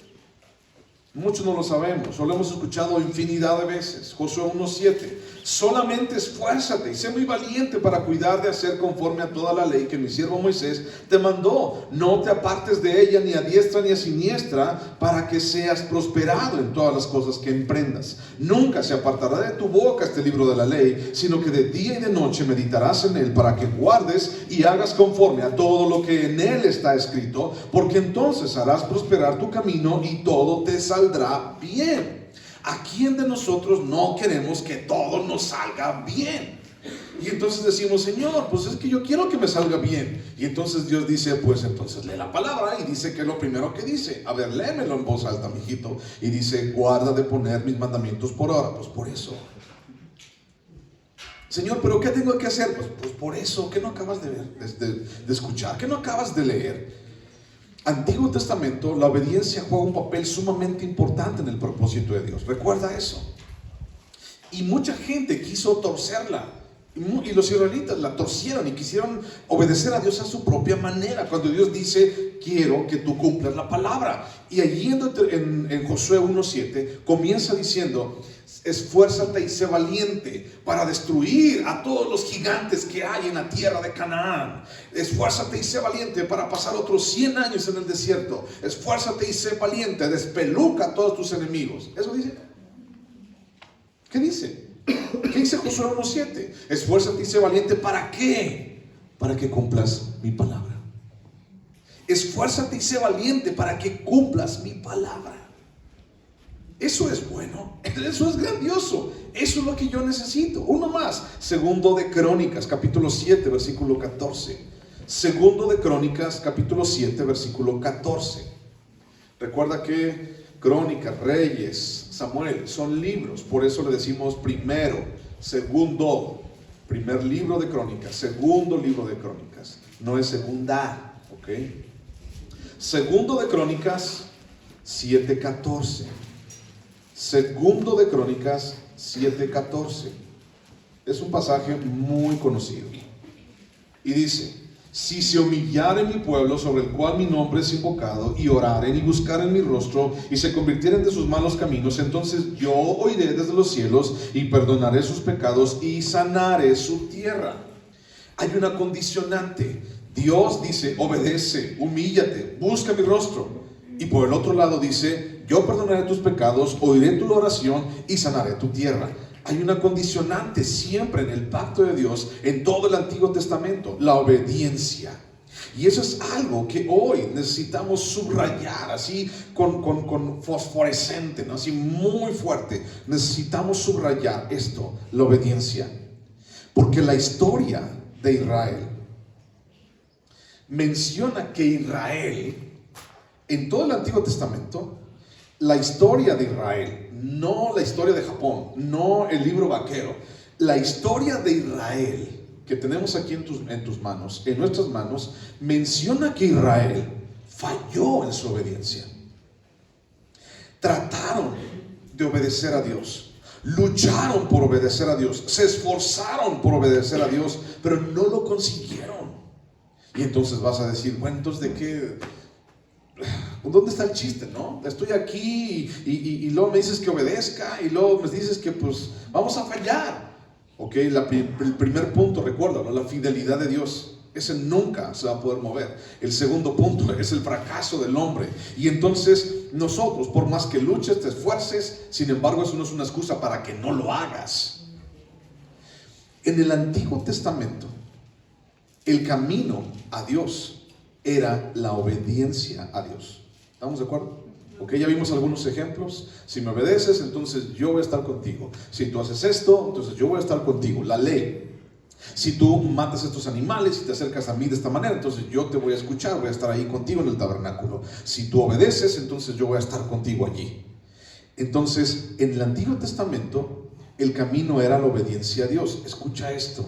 Muchos no lo sabemos, solo hemos escuchado infinidad de veces. Josué 1:7. Solamente esfuérzate y sé muy valiente para cuidar de hacer conforme a toda la ley que mi siervo Moisés te mandó. No te apartes de ella ni a diestra ni a siniestra, para que seas prosperado en todas las cosas que emprendas. Nunca se apartará de tu boca este libro de la ley, sino que de día y de noche meditarás en él, para que guardes y hagas conforme a todo lo que en él está escrito, porque entonces harás prosperar tu camino y todo te saldrá bien. ¿A quién de nosotros no queremos que todo nos salga bien? Y entonces decimos, Señor, pues es que yo quiero que me salga bien. Y entonces Dios dice, pues entonces lee la palabra. Y dice que es lo primero que dice. A ver, léemelo en voz alta, mijito. Y dice, guarda de poner mis mandamientos por obra. Pues por eso. Señor, ¿pero qué tengo que hacer? Pues por eso. ¿Qué no acabas de ver, de escuchar? ¿Qué no acabas de leer? Antiguo Testamento, la obediencia juega un papel sumamente importante en el propósito de Dios. Recuerda eso. Y mucha gente quiso torcerla. Y los israelitas la torcieron y quisieron obedecer a Dios a su propia manera. Cuando Dios dice, quiero que tú cumplas la palabra. Y allí en Josué 1:7 comienza diciendo, esfuérzate y sé valiente para destruir a todos los gigantes que hay en la tierra de Canaán. Esfuérzate y sé valiente para pasar otros 100 años en el desierto. Esfuérzate y sé valiente, despeluca a todos tus enemigos. ¿Eso dice? ¿Qué dice? ¿Qué dice Josué 1:7? Esfuérzate y sé valiente, ¿para qué? Para que cumplas mi palabra. Esfuérzate y sé valiente para que cumplas mi palabra. Eso es bueno, eso es grandioso, eso es lo que yo necesito. Uno más, Segundo de Crónicas, capítulo 7, versículo 14. Segundo de Crónicas, capítulo 7, versículo 14. Recuerda que Crónicas, Reyes, Samuel son libros, por eso le decimos primero, segundo, primer libro de Crónicas, segundo libro de Crónicas. no es segunda, ¿ok? Segundo de Crónicas 7:14. Segundo de Crónicas 7:14. Es un pasaje muy conocido. Y dice: si se humillare mi pueblo, sobre el cual mi nombre es invocado, y oraren y buscaren mi rostro, y se convirtieren de sus malos caminos, entonces yo oiré desde los cielos, y perdonaré sus pecados, y sanaré su tierra. Hay una condicionante. Dios dice: obedece, humíllate, busca mi rostro. Y por el otro lado dice: yo perdonaré tus pecados, oiré tu oración y sanaré tu tierra. Hay una condicionante siempre en el pacto de Dios, en todo el Antiguo Testamento: la obediencia. Y eso es algo que hoy necesitamos subrayar, así con fosforescente, ¿no? Así muy fuerte. Necesitamos subrayar esto, la obediencia. Porque la historia de Israel menciona que Israel, en todo el Antiguo Testamento, la historia de Israel, no la historia de Japón, no el libro vaquero, la historia de Israel que tenemos aquí en tus manos, en nuestras manos, menciona que Israel falló en su obediencia. Trataron de obedecer a Dios, lucharon por obedecer a Dios, se esforzaron por obedecer a Dios, pero no lo consiguieron. Y entonces vas a decir: bueno, entonces ¿de qué? ¿Dónde está el chiste, no? Estoy aquí y luego me dices que obedezca, y luego me dices que pues vamos a fallar. Ok, el primer punto, recuérdalo, la fidelidad de Dios. Ese nunca se va a poder mover. El segundo punto es el fracaso del hombre. Y entonces nosotros, por más que luches, te esfuerces, sin embargo eso no es una excusa para que no lo hagas. En el Antiguo Testamento, el camino a Dios era la obediencia a Dios. ¿Estamos de acuerdo? Ok, ya vimos algunos ejemplos. Si me obedeces, entonces yo voy a estar contigo. Si tú haces esto, entonces yo voy a estar contigo. La ley. Si tú matas a estos animales y te acercas a mí de esta manera, entonces yo te voy a escuchar, voy a estar ahí contigo en el tabernáculo. Si tú obedeces, entonces yo voy a estar contigo allí. Entonces, en el Antiguo Testamento, el camino era la obediencia a Dios. Escucha esto.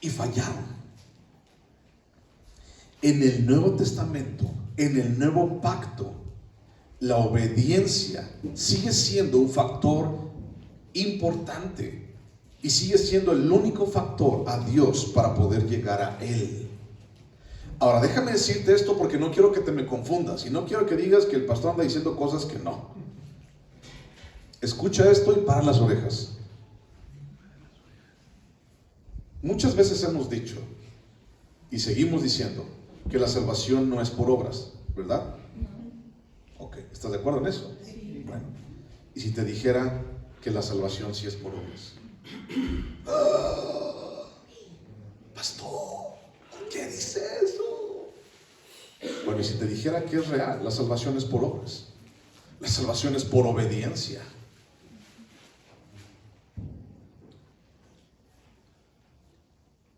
Y fallaron. En el Nuevo Testamento, en el Nuevo Pacto, la obediencia sigue siendo un factor importante y sigue siendo el único factor a Dios para poder llegar a Él. Ahora, déjame decirte esto porque no quiero que te me confundas y no quiero que digas que el pastor anda diciendo cosas que no. Escucha esto y para las orejas. Muchas veces hemos dicho y seguimos diciendo que la salvación no es por obras, ¿verdad? Ok, ¿estás de acuerdo en eso? Sí. Bueno, ¿y si te dijera que la salvación sí es por obras? Pastor, ¿por qué dice eso? Bueno, ¿y si te dijera que es real? La salvación es por obras. La salvación es por obediencia.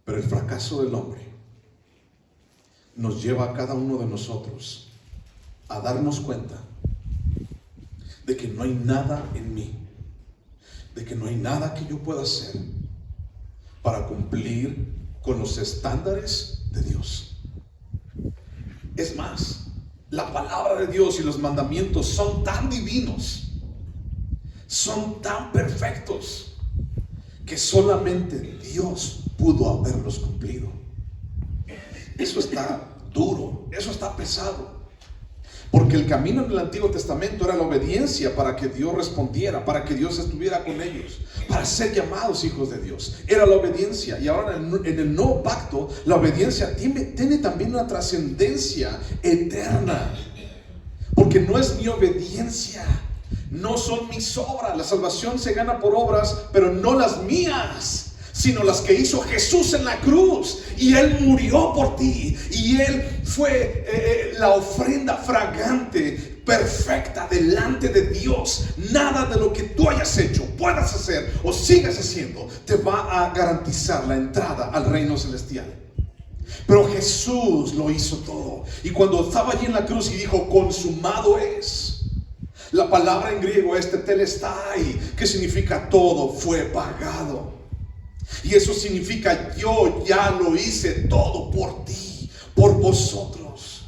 Pero el fracaso del hombre nos lleva a cada uno de nosotros a darnos cuenta de que no hay nada en mí, de que no hay nada que yo pueda hacer para cumplir con los estándares de Dios. Es más, la palabra de Dios y los mandamientos son tan divinos, son tan perfectos, que solamente Dios pudo haberlos cumplido. Eso está duro, eso está pesado. Porque el camino en el Antiguo Testamento era la obediencia para que Dios respondiera, para que Dios estuviera con ellos, para ser llamados hijos de Dios. Era la obediencia. Y ahora en el nuevo pacto, la obediencia tiene también una trascendencia eterna. Porque no es mi obediencia, no son mis obras. La salvación se gana por obras, pero no las mías, sino las que hizo Jesús en la cruz. Y Él murió por ti, y Él fue la ofrenda fragante, perfecta delante de Dios. Nada de lo que tú hayas hecho, puedas hacer o sigas haciendo te va a garantizar la entrada al reino celestial. Pero Jesús lo hizo todo. Y cuando estaba allí en la cruz y dijo: consumado es, la palabra en griego es tetelestai, que significa todo fue pagado. Y eso significa: yo ya lo hice todo por ti, por vosotros.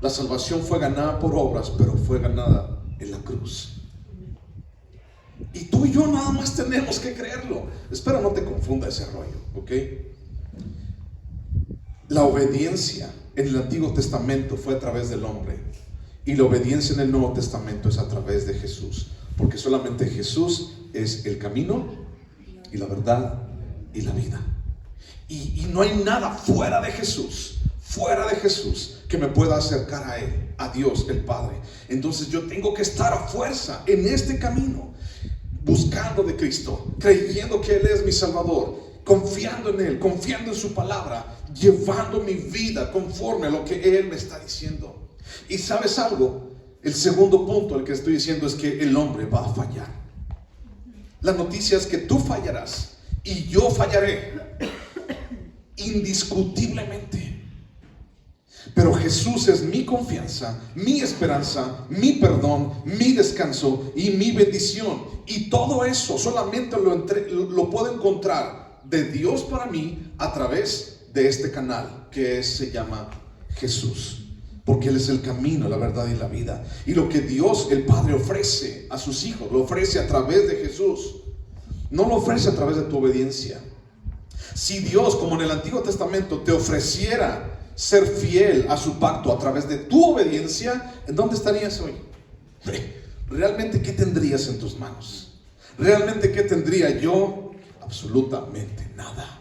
La salvación fue ganada por obras, pero fue ganada en la cruz. Y tú y yo nada más tenemos que creerlo. Espero no te confunda ese rollo, ¿ok? La obediencia en el Antiguo Testamento fue a través del hombre, y la obediencia en el Nuevo Testamento es a través de Jesús, porque solamente Jesús es el camino y la verdad y la vida. Y no hay nada fuera de Jesús que me pueda acercar a Él, a Dios el Padre. Entonces yo tengo que estar a fuerza en este camino, buscando de Cristo, creyendo que Él es mi Salvador, confiando en Él, confiando en su palabra, llevando mi vida conforme a lo que Él me está diciendo. Y ¿sabes algo? El segundo punto al que estoy diciendo es que el hombre va a fallar. La noticia es que tú fallarás y yo fallaré, indiscutiblemente. Pero Jesús es mi confianza, mi esperanza, mi perdón, mi descanso y mi bendición. Y todo eso solamente lo puedo encontrar de Dios para mí a través de este canal que se llama Jesús. Porque Él es el camino, la verdad y la vida. Y lo que Dios, el Padre, ofrece a sus hijos, lo ofrece a través de Jesús. No lo ofrece a través de tu obediencia. Si Dios, como en el Antiguo Testamento, te ofreciera ser fiel a su pacto a través de tu obediencia, ¿en dónde estarías hoy? ¿Realmente qué tendrías en tus manos? ¿Realmente qué tendría yo? Absolutamente nada.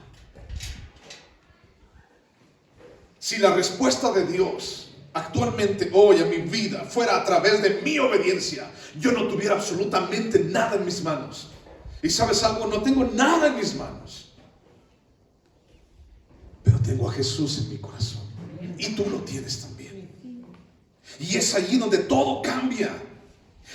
Si la respuesta de Dios actualmente hoy a mi vida fuera a través de mi obediencia, yo no tuviera absolutamente nada en mis manos. Y ¿sabes algo? No tengo nada en mis manos, pero tengo a Jesús en mi corazón, y tú lo tienes también. Y es allí donde todo cambia,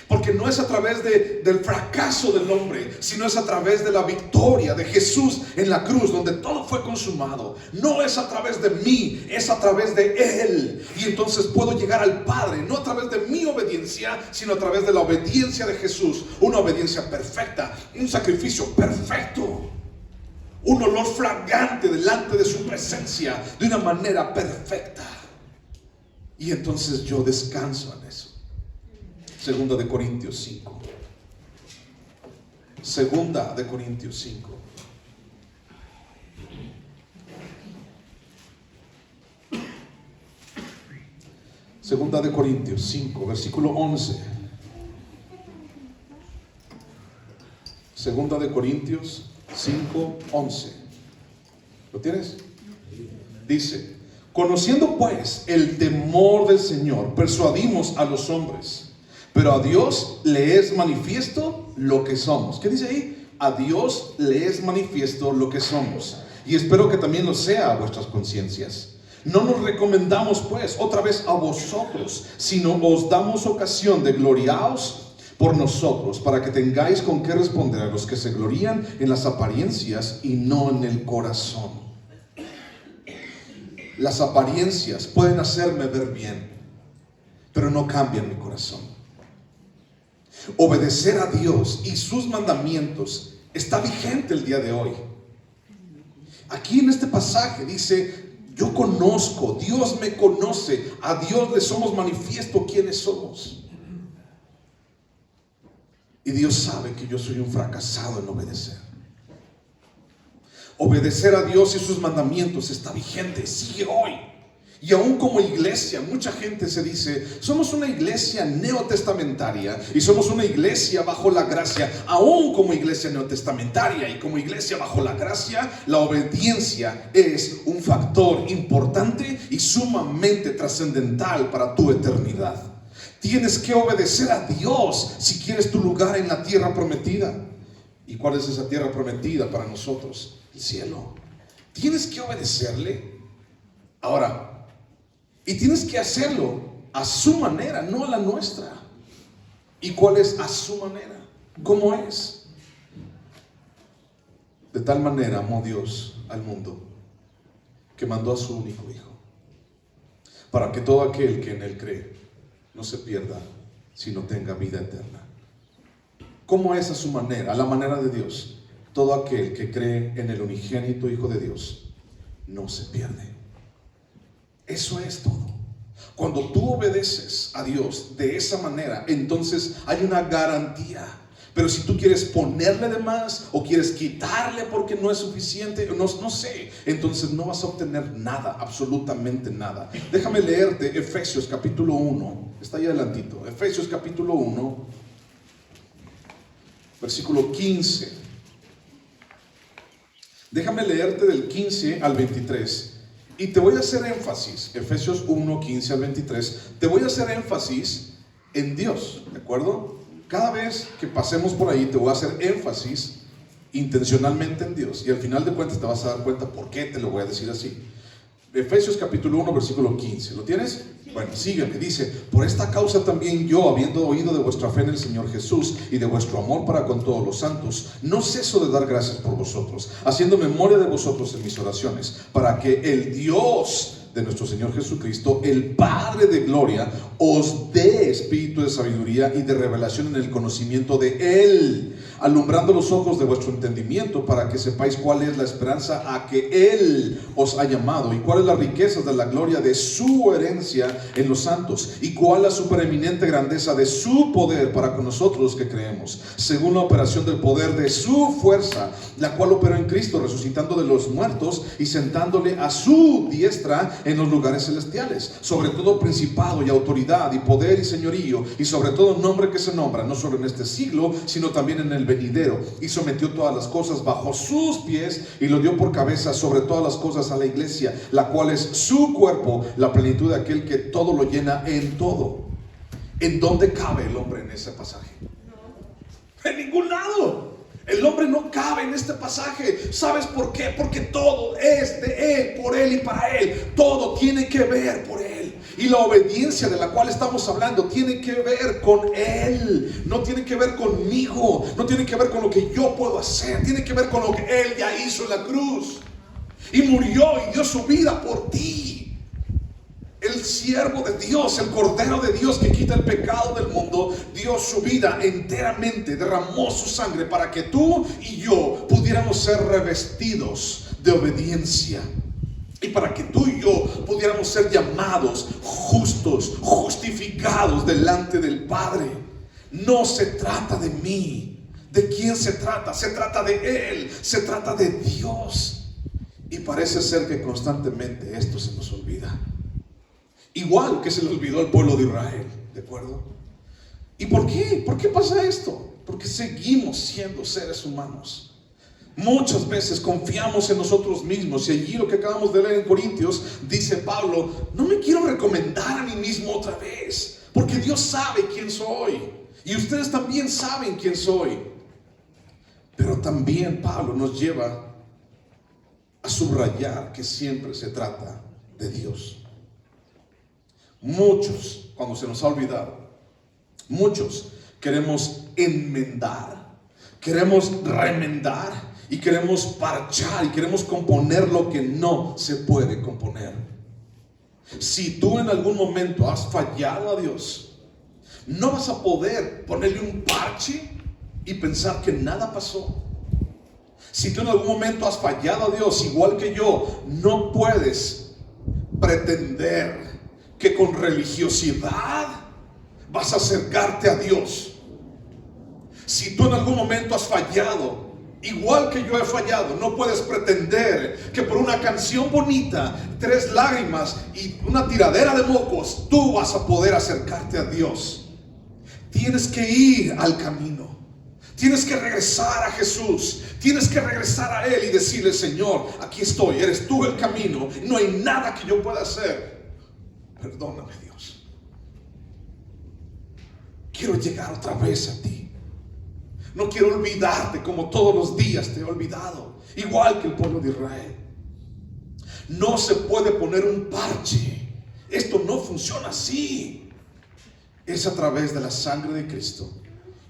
porque no es a través del fracaso del hombre, sino es a través de la victoria de Jesús en la cruz, donde todo fue consumado. No es a través de mí, es a través de Él. Y entonces puedo llegar al Padre, no a través de mi obediencia, sino a través de la obediencia de Jesús. Una obediencia perfecta, un sacrificio perfecto, un olor fragante delante de su presencia de una manera perfecta. Y entonces yo descanso en eso. Segunda de Corintios 5. Segunda de Corintios 5. Segunda de Corintios 5, versículo 11. Segunda de Corintios 5, 11. ¿Lo tienes? Dice: conociendo pues el temor del Señor, persuadimos a los hombres, pero a Dios le es manifiesto lo que somos. ¿Qué dice ahí? A Dios le es manifiesto lo que somos. Y espero que también lo sea a vuestras conciencias. No nos recomendamos pues otra vez a vosotros, sino os damos ocasión de gloriaos por nosotros, para que tengáis con qué responder a los que se glorían en las apariencias y no en el corazón. Las apariencias pueden hacerme ver bien, pero no cambian mi corazón. Obedecer a Dios y sus mandamientos está vigente el día de hoy. Aquí en este pasaje dice: yo conozco, Dios me conoce, a Dios le somos manifiesto quiénes somos. Y Dios sabe que yo soy un fracasado en obedecer. Obedecer a Dios y sus mandamientos está vigente, sigue hoy. Y aún como iglesia, mucha gente se dice: somos una iglesia neotestamentaria y somos una iglesia bajo la gracia. Aún como iglesia neotestamentaria y como iglesia bajo la gracia, la obediencia es un factor importante y sumamente trascendental para tu eternidad. Tienes que obedecer a Dios si quieres tu lugar en la tierra prometida. ¿Y cuál es esa tierra prometida para nosotros? El cielo. Tienes que obedecerle. Ahora, y tienes que hacerlo a su manera, no a la nuestra. ¿Y cuál es a su manera? ¿Cómo es? De tal manera amó Dios al mundo, que mandó a su único Hijo, para que todo aquel que en Él cree no se pierda, sino tenga vida eterna. ¿Cómo es a su manera? A la manera de Dios. todo aquel que cree en el unigénito Hijo de Dios no se pierde. Eso es todo. Cuando tú obedeces a Dios de esa manera, entonces hay una garantía. Pero si tú quieres ponerle de más o quieres quitarle porque no es suficiente, no sé, entonces no vas a obtener nada, absolutamente nada. Déjame leerte Efesios capítulo 1, está ahí adelantito. Efesios capítulo 1, versículo 15. Déjame leerte del 15 al 23. Y te voy a hacer énfasis, Efesios 1, 15 al 23, te voy a hacer énfasis en Dios, ¿de acuerdo? Cada vez que pasemos por ahí te voy a hacer énfasis intencionalmente en Dios. Y al final de cuentas te vas a dar cuenta por qué te lo voy a decir así. Efesios capítulo 1, versículo 15, ¿lo tienes? Bueno, sígueme, dice: por esta causa también yo, habiendo oído de vuestra fe en el Señor Jesús y de vuestro amor para con todos los santos, no ceso de dar gracias por vosotros, haciendo memoria de vosotros en mis oraciones, para que el Dios de nuestro Señor Jesucristo, el Padre de gloria, os dé espíritu de sabiduría y de revelación en el conocimiento de Él, alumbrando los ojos de vuestro entendimiento, para que sepáis cuál es la esperanza a que Él os ha llamado, y cuál es la riqueza de la gloria de su herencia en los santos, y cuál la supereminente grandeza de su poder para con nosotros los que creemos, según la operación del poder de su fuerza, la cual operó en Cristo, resucitando de los muertos y sentándole a su diestra en los lugares celestiales, sobre todo principado y autoridad y poder y señorío, y sobre todo nombre que se nombra, no solo en este siglo, sino también en el venidero, y sometió todas las cosas bajo sus pies, y lo dio por cabeza sobre todas las cosas a la iglesia, la cual es su cuerpo, la plenitud de aquel que todo lo llena en todo. ¿En dónde cabe el hombre en ese pasaje? En ningún lado. El hombre no cabe en este pasaje. ¿Sabes por qué? Porque todo es de Él, por Él y para Él. Todo tiene que ver por Él. Y la obediencia de la cual estamos hablando tiene que ver con Él. No tiene que ver conmigo. No tiene que ver con lo que yo puedo hacer. Tiene que ver con lo que Él ya hizo en la cruz. Y murió y dio su vida por ti. El siervo de Dios, el Cordero de Dios que quita el pecado del mundo, dio su vida enteramente, derramó su sangre para que tú y yo pudiéramos ser revestidos de obediencia. Y para que tú y yo pudiéramos ser llamados justos, justificados delante del Padre. No se trata de mí. ¿De quién se trata? Se trata de Él, se trata de Dios. Y parece ser que constantemente esto se nos olvida. Igual que se le olvidó al pueblo de Israel, ¿de acuerdo? ¿Y por qué? ¿Por qué pasa esto? Porque seguimos siendo seres humanos. Muchas veces confiamos en nosotros mismos. Y allí lo que acabamos de leer en Corintios, dice Pablo: no me quiero recomendar a mí mismo otra vez, porque Dios sabe quién soy. Y ustedes también saben quién soy. Pero también Pablo nos lleva a subrayar que siempre se trata de Dios. Muchos, cuando se nos ha olvidado, muchos queremos enmendar, queremos remendar y queremos parchar y queremos componer lo que no se puede componer. Si tú en algún momento has fallado a Dios, no vas a poder ponerle un parche y pensar que nada pasó. Si tú en algún momento has fallado a Dios, igual que yo, no puedes pretender que con religiosidad vas a acercarte a Dios. Si tú en algún momento has fallado, igual que yo he fallado, no puedes pretender que por una canción bonita, 3 lágrimas y una tiradera de mocos, tú vas a poder acercarte a Dios. Tienes que ir al camino. Tienes que regresar a Jesús. Tienes que regresar a Él y decirle: Señor, aquí estoy, eres tú el camino, no hay nada que yo pueda hacer. Perdóname, Dios. Quiero llegar otra vez a ti. No quiero olvidarte como todos los días te he olvidado, igual que el pueblo de Israel. No se puede poner un parche. Esto no funciona así. Es a través de la sangre de Cristo.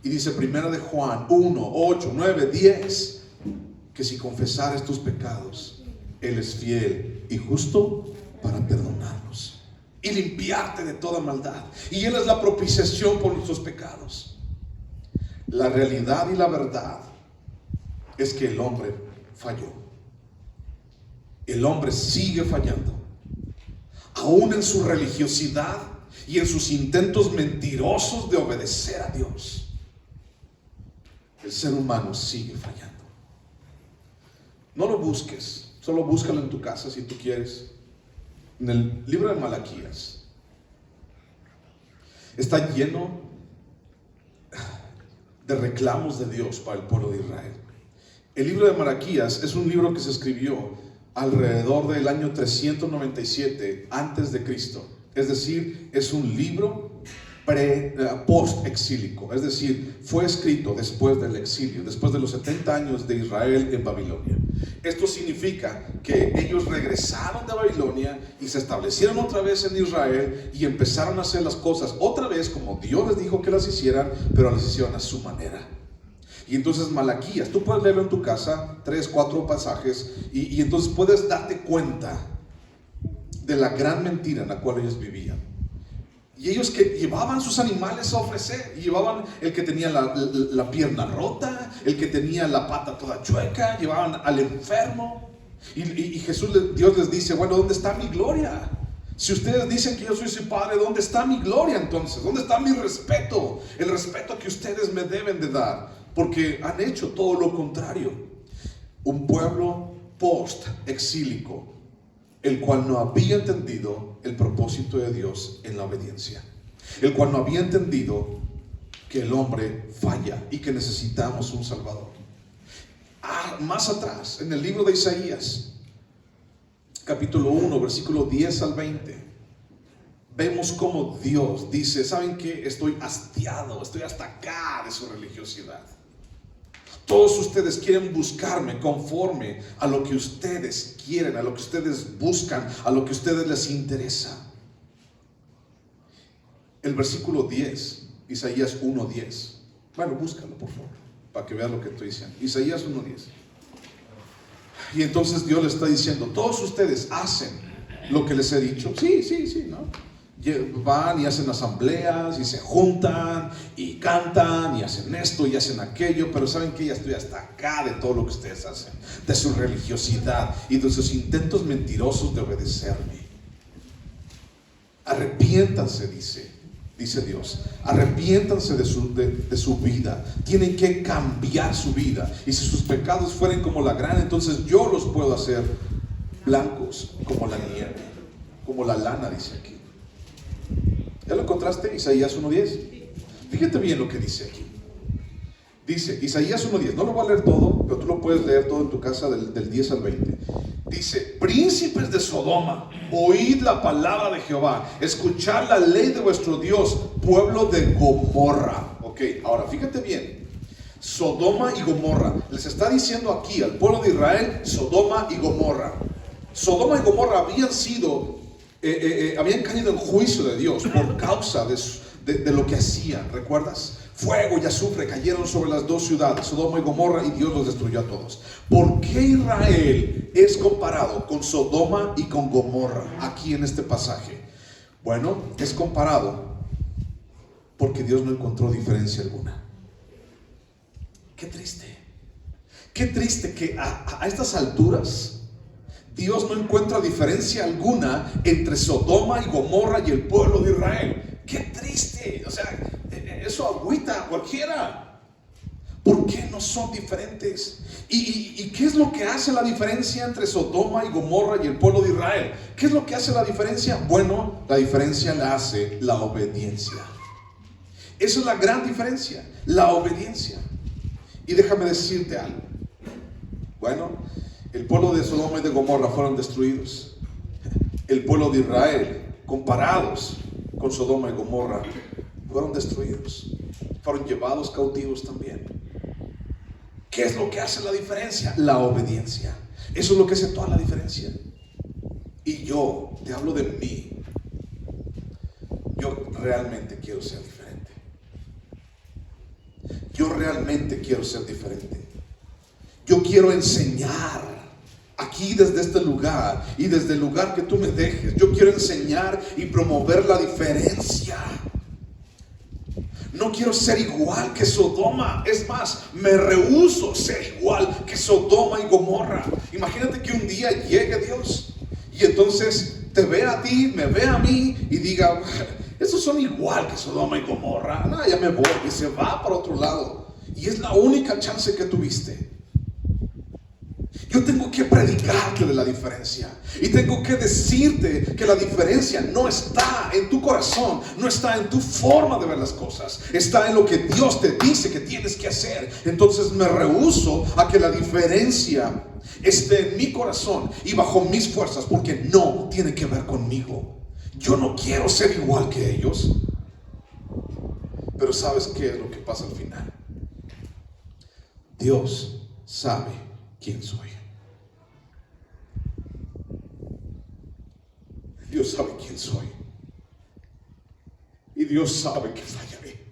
Y dice 1 de Juan 1, 8, 9, 10 que si confesares tus pecados, Él es fiel y justo para perdonarlos y limpiarte de toda maldad. Y Él es la propiciación por nuestros pecados. La realidad y la verdad es que el hombre falló. El hombre sigue fallando. Aún en su religiosidad y en sus intentos mentirosos de obedecer a Dios, el ser humano sigue fallando. No lo busques, solo búscalo en tu casa si tú quieres. En el libro de Malaquías está lleno de reclamos de Dios para el pueblo de Israel. El libro de Malaquías es un libro que se escribió alrededor del año 397 antes de Cristo. Es decir, es un libro post-exílico. Es decir, fue escrito después del exilio, después de los 70 años de Israel en Babilonia. Esto significa que ellos regresaron de Babilonia y se establecieron otra vez en Israel y empezaron a hacer las cosas otra vez como Dios les dijo que las hicieran, pero las hicieron a su manera. Y entonces Malaquías, tú puedes leerlo en tu casa, 3, 4 pasajes, y entonces puedes darte cuenta de la gran mentira en la cual ellos vivían. Y ellos que llevaban sus animales a ofrecer, y llevaban el que tenía la pierna rota, el que tenía la pata toda chueca, llevaban al enfermo. Y Dios les dice, bueno, ¿dónde está mi gloria? Si ustedes dicen que yo soy su padre, ¿dónde está mi gloria entonces? ¿Dónde está mi respeto? El respeto que ustedes me deben de dar, porque han hecho todo lo contrario. Un pueblo post-exílico, el cual no había entendido el propósito de Dios en la obediencia, el cual no había entendido que el hombre falla y que necesitamos un Salvador. Más atrás, en el libro de Isaías, capítulo 1, versículo 10 al 20, vemos cómo Dios dice, ¿saben qué? Estoy hastiado, estoy hasta acá de su religiosidad. Todos ustedes quieren buscarme conforme a lo que ustedes quieren, a lo que ustedes buscan, a lo que a ustedes les interesa. El versículo 10, Isaías 1:10. Bueno, búscalo por favor, para que veas lo que estoy diciendo. Isaías 1:10. Y entonces Dios le está diciendo, todos ustedes hacen lo que les he dicho. Sí, ¿no? Van y hacen asambleas y se juntan y cantan y hacen esto y hacen aquello, pero saben que ya estoy hasta acá de todo lo que ustedes hacen, de su religiosidad y de sus intentos mentirosos de obedecerme. Arrepiéntanse, dice Dios, arrepiéntanse de su vida. Tienen que cambiar su vida, y si sus pecados fueren como la grana, entonces yo los puedo hacer blancos como la nieve, como la lana, dice aquí. ¿Ya lo encontraste? Isaías 1:10. Fíjate bien lo que dice aquí. Dice Isaías 1:10. No lo voy a leer todo, pero tú lo puedes leer todo en tu casa del 10 al 20. Dice, príncipes de Sodoma, oíd la palabra de Jehová, escuchad la ley de vuestro Dios, pueblo de Gomorra. Ok, ahora fíjate bien. Sodoma y Gomorra. Les está diciendo aquí al pueblo de Israel, Sodoma y Gomorra. Sodoma y Gomorra habían caído en juicio de Dios por causa de lo que hacían. ¿Recuerdas? Fuego y azufre cayeron sobre las dos ciudades, Sodoma y Gomorra, y Dios los destruyó a todos. ¿Por qué Israel es comparado con Sodoma y con Gomorra aquí en este pasaje? Bueno, es comparado porque Dios no encontró diferencia alguna. Qué triste. Qué triste que a estas alturas Dios no encuentra diferencia alguna entre Sodoma y Gomorra y el pueblo de Israel. ¡Qué triste! O sea, eso agüita a cualquiera. ¿Por qué no son diferentes? ¿Y qué es lo que hace la diferencia entre Sodoma y Gomorra y el pueblo de Israel? ¿Qué es lo que hace la diferencia? Bueno, la diferencia la hace la obediencia. Esa es la gran diferencia, la obediencia. Y déjame decirte algo. Bueno, el pueblo de Sodoma y de Gomorra fueron destruidos. El pueblo de Israel, comparados con Sodoma y Gomorra, fueron destruidos. Fueron llevados cautivos también. ¿Qué es lo que hace la diferencia? La obediencia. Eso es lo que hace toda la diferencia. Y yo te hablo de mí. Yo realmente quiero ser diferente. Yo realmente quiero ser diferente. Yo quiero enseñar aquí desde este lugar y desde el lugar que tú me dejes. Yo quiero enseñar y promover la diferencia. No quiero ser igual que Sodoma. Es más, me rehúso ser igual que Sodoma y Gomorra. Imagínate que un día llegue Dios y entonces te vea a ti, me vea a mí y diga: esos son igual que Sodoma y Gomorra. No, ya me voy, y se va para otro lado. Y es la única chance que tuviste. Yo tengo que predicarte de la diferencia. Y tengo que decirte que la diferencia no está en tu corazón, no está en tu forma de ver las cosas. Está en lo que Dios te dice que tienes que hacer. Entonces me rehúso a que la diferencia esté en mi corazón y bajo mis fuerzas, porque no tiene que ver conmigo. Yo no quiero ser igual que ellos. Pero ¿sabes qué es lo que pasa al final? Dios sabe quién soy. Dios sabe quién soy. Y Dios sabe que fallaré.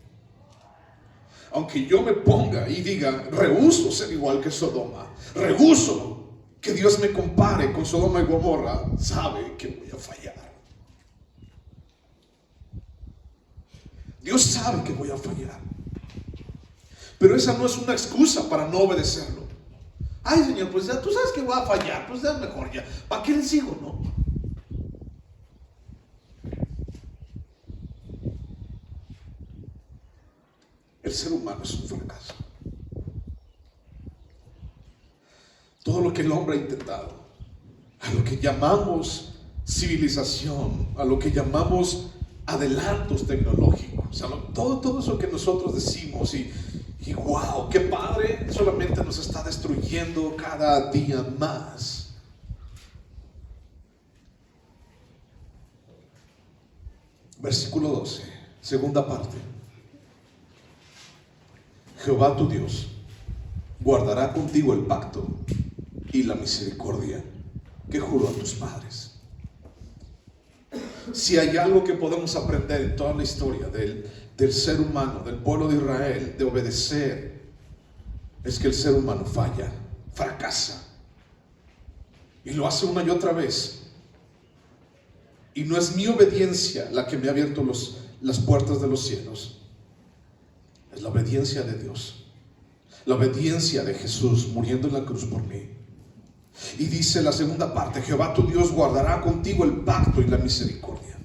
Aunque yo me ponga y diga: rehúso ser igual que Sodoma, rehúso que Dios me compare con Sodoma y Gomorra, sabe que voy a fallar. Dios sabe que voy a fallar. Pero esa no es una excusa para no obedecerlo. Ay, Señor, pues ya tú sabes que voy a fallar, pues ya mejor ya. ¿Para qué le sigo, no? El ser humano es un fracaso. Todo lo que el hombre ha intentado, a lo que llamamos civilización, a lo que llamamos adelantos tecnológicos, todo eso que nosotros decimos y wow, qué padre, solamente nos está destruyendo cada día más. Versículo 12, segunda parte. Jehová tu Dios guardará contigo el pacto y la misericordia que juró a tus padres. Si hay algo que podemos aprender en toda la historia del ser humano, del pueblo de Israel, de obedecer, es que el ser humano falla, fracasa, y lo hace una y otra vez. Y no es mi obediencia la que me ha abierto las puertas de los cielos. Es la obediencia de Dios, la obediencia de Jesús muriendo en la cruz por mí. Y dice la segunda parte: Jehová tu Dios guardará contigo el pacto y la misericordia.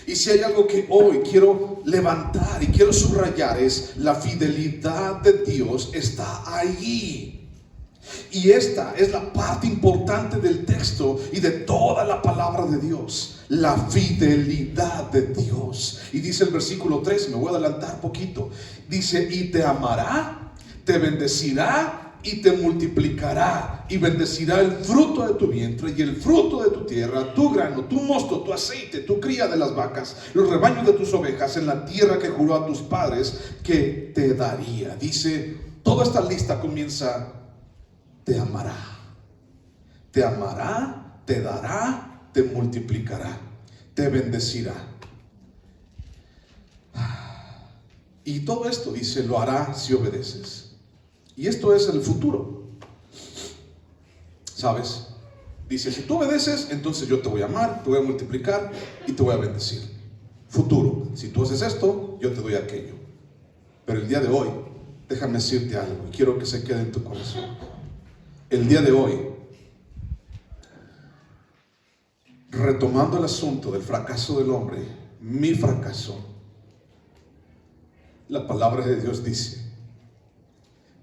Y si hay algo que hoy quiero levantar y quiero subrayar, es la fidelidad de Dios está ahí. Y esta es la parte importante del texto y de toda la palabra de Dios, la fidelidad de Dios. Y dice el versículo 3, me voy a adelantar poquito, dice: y te amará, te bendecirá y te multiplicará, y bendecirá el fruto de tu vientre y el fruto de tu tierra, tu grano, tu mosto, tu aceite, tu cría de las vacas, los rebaños de tus ovejas, en la tierra que juró a tus padres que te daría. Dice, toda esta lista comienza: te amará, te amará, te dará, te multiplicará, te bendecirá. Y todo esto, dice, lo hará si obedeces. Y esto es el futuro. ¿Sabes? Dice, si tú obedeces, entonces yo te voy a amar, te voy a multiplicar y te voy a bendecir. Futuro, si tú haces esto, yo te doy aquello. Pero el día de hoy, déjame decirte algo y quiero que se quede en tu corazón. El día de hoy, retomando el asunto del fracaso del hombre, mi fracaso, la palabra de Dios dice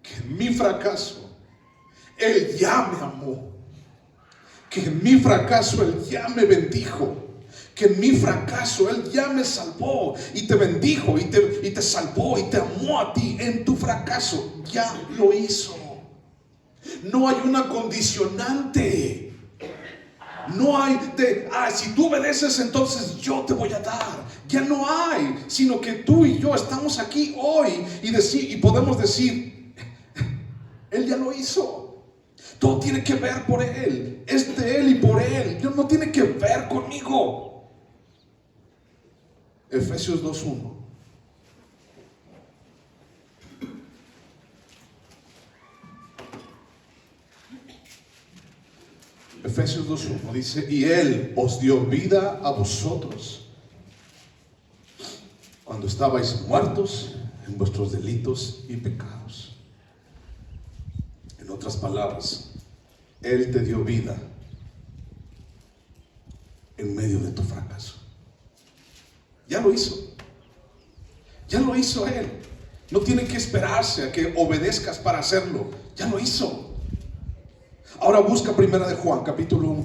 que en mi fracaso Él ya me amó, que en mi fracaso Él ya me bendijo, que en mi fracaso Él ya me salvó y te bendijo y te salvó y te amó a ti. En tu fracaso ya lo hizo. No hay una condicionante. No hay de, si tú obedeces, entonces yo te voy a dar. Ya no hay, sino que tú y yo estamos aquí hoy y podemos decir, Él ya lo hizo. Todo tiene que ver por Él. Es de Él y por Él. Dios no tiene que ver conmigo. Efesios 2:1. Efesios 2:1 dice: y Él os dio vida a vosotros cuando cuando estabais muertos en vuestros delitos y pecados. En otras palabras, Él te dio vida en medio de tu fracaso. Ya lo hizo. Ya lo hizo Él. No tiene que esperarse a que obedezcas para hacerlo. Ya lo hizo. Ahora busca Primera de Juan, capítulo 1.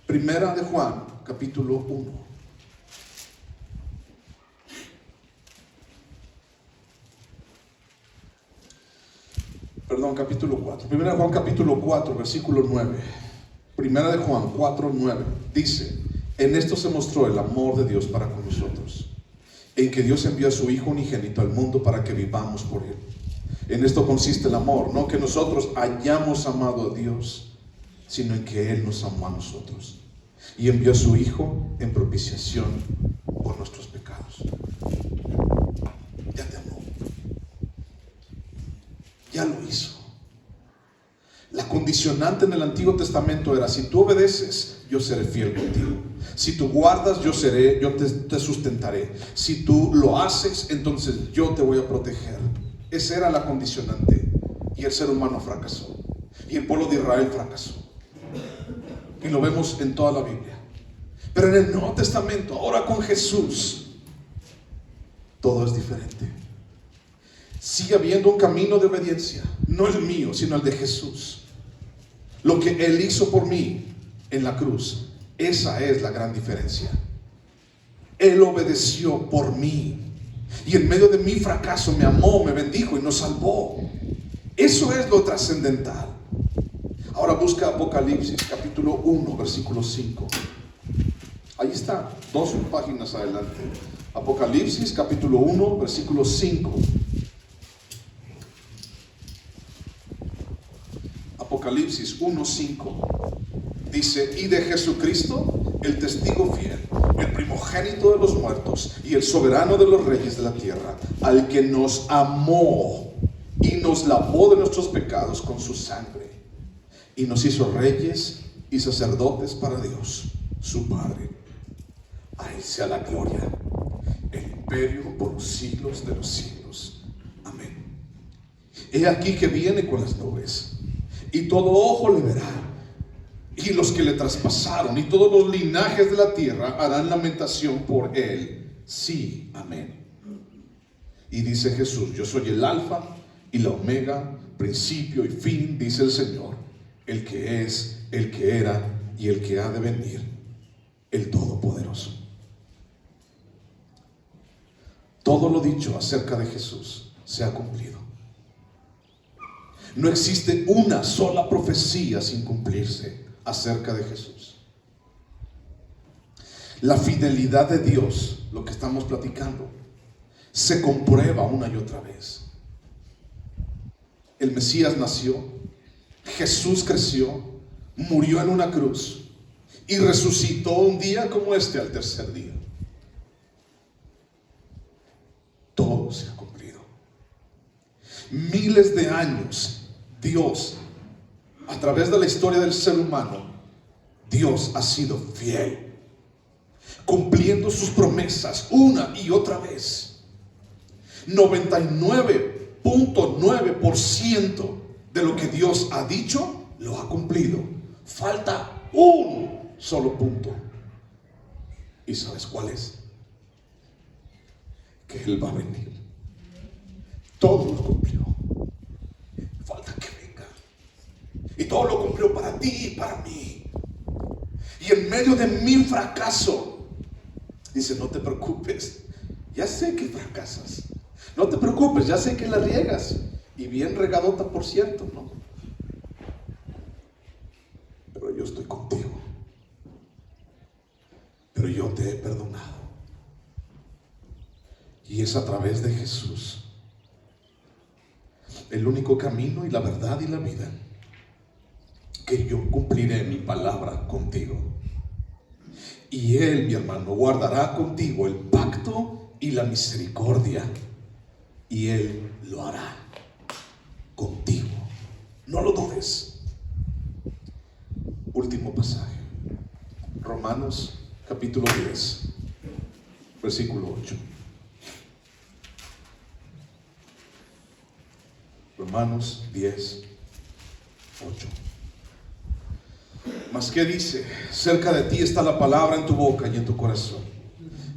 Primera de Juan, capítulo 1. Perdón, capítulo 4. Primera de Juan, capítulo 4, versículo 9. Primera de Juan 4, 9. Dice: en esto se mostró el amor de Dios para con nosotros, en que Dios envió a su Hijo unigénito al mundo para que vivamos por Él. En esto consiste el amor, no que nosotros hayamos amado a Dios, sino en que Él nos amó a nosotros y envió a su Hijo en propiciación por nuestros pecados. Ya te amó. Ya lo hizo. La condicionante en el Antiguo Testamento era: si tú obedeces, yo seré fiel contigo. Si tú guardas, yo te sustentaré. Si tú lo haces, entonces yo te voy a proteger. Esa era la condicionante. Y el ser humano fracasó. Y el pueblo de Israel fracasó. Y lo vemos en toda la Biblia. Pero en el Nuevo Testamento, ahora con Jesús, todo es diferente. Sigue habiendo un camino de obediencia. No el mío, sino el de Jesús. Lo que Él hizo por mí en la cruz, esa es la gran diferencia. Él obedeció por mí. Y en medio de mi fracaso me amó, me bendijo y nos salvó. Eso es lo trascendental. Ahora busca Apocalipsis capítulo 1, versículo 5. Ahí está, 2 páginas adelante. Apocalipsis capítulo 1, versículo 5. Apocalipsis 1:5 dice: y de Jesucristo, el testigo fiel, el primogénito de los muertos y el soberano de los reyes de la tierra, al que nos amó y nos lavó de nuestros pecados con su sangre, y nos hizo reyes y sacerdotes para Dios, su Padre. A Él sea la gloria, el imperio por los siglos de los siglos. Amén. He aquí que viene con las nubes, y todo ojo le verá, y los que le traspasaron, y todos los linajes de la tierra harán lamentación por Él. Sí, amén. Y dice Jesús: yo soy el alfa y la omega, principio y fin, dice el Señor, el que es, el que era y el que ha de venir, el Todopoderoso. Todo lo dicho acerca de Jesús se ha cumplido. No existe una sola profecía sin cumplirse acerca de Jesús. La fidelidad de Dios, lo que estamos platicando, se comprueba una y otra vez. El Mesías nació, Jesús creció, murió en una cruz y resucitó un día como este al tercer día. Todo se ha cumplido. Miles de años Dios, a través de la historia del ser humano, Dios ha sido fiel, cumpliendo sus promesas una y otra vez. 99.9% de lo que Dios ha dicho lo ha cumplido. Falta un solo punto. ¿Y sabes cuál es? Que Él va a venir. Todo lo cumplió. Falta que venga. Y todo lo cumplió para ti y para mí. Y en medio de mi fracaso, dice: no te preocupes, ya sé que fracasas. No te preocupes, ya sé que la riegas. Y bien regadota, por cierto, ¿no? Pero yo estoy contigo. Pero yo te he perdonado. Y es a través de Jesús, el único camino y la verdad y la vida, que yo cumpliré mi palabra contigo. Y Él, mi hermano, guardará contigo el pacto y la misericordia. Y Él lo hará contigo. No lo dudes. Último pasaje. Romanos capítulo 10, versículo 8. Romanos 10, 8. Mas ¿qué dice? Cerca de ti está la palabra en tu boca y en tu corazón.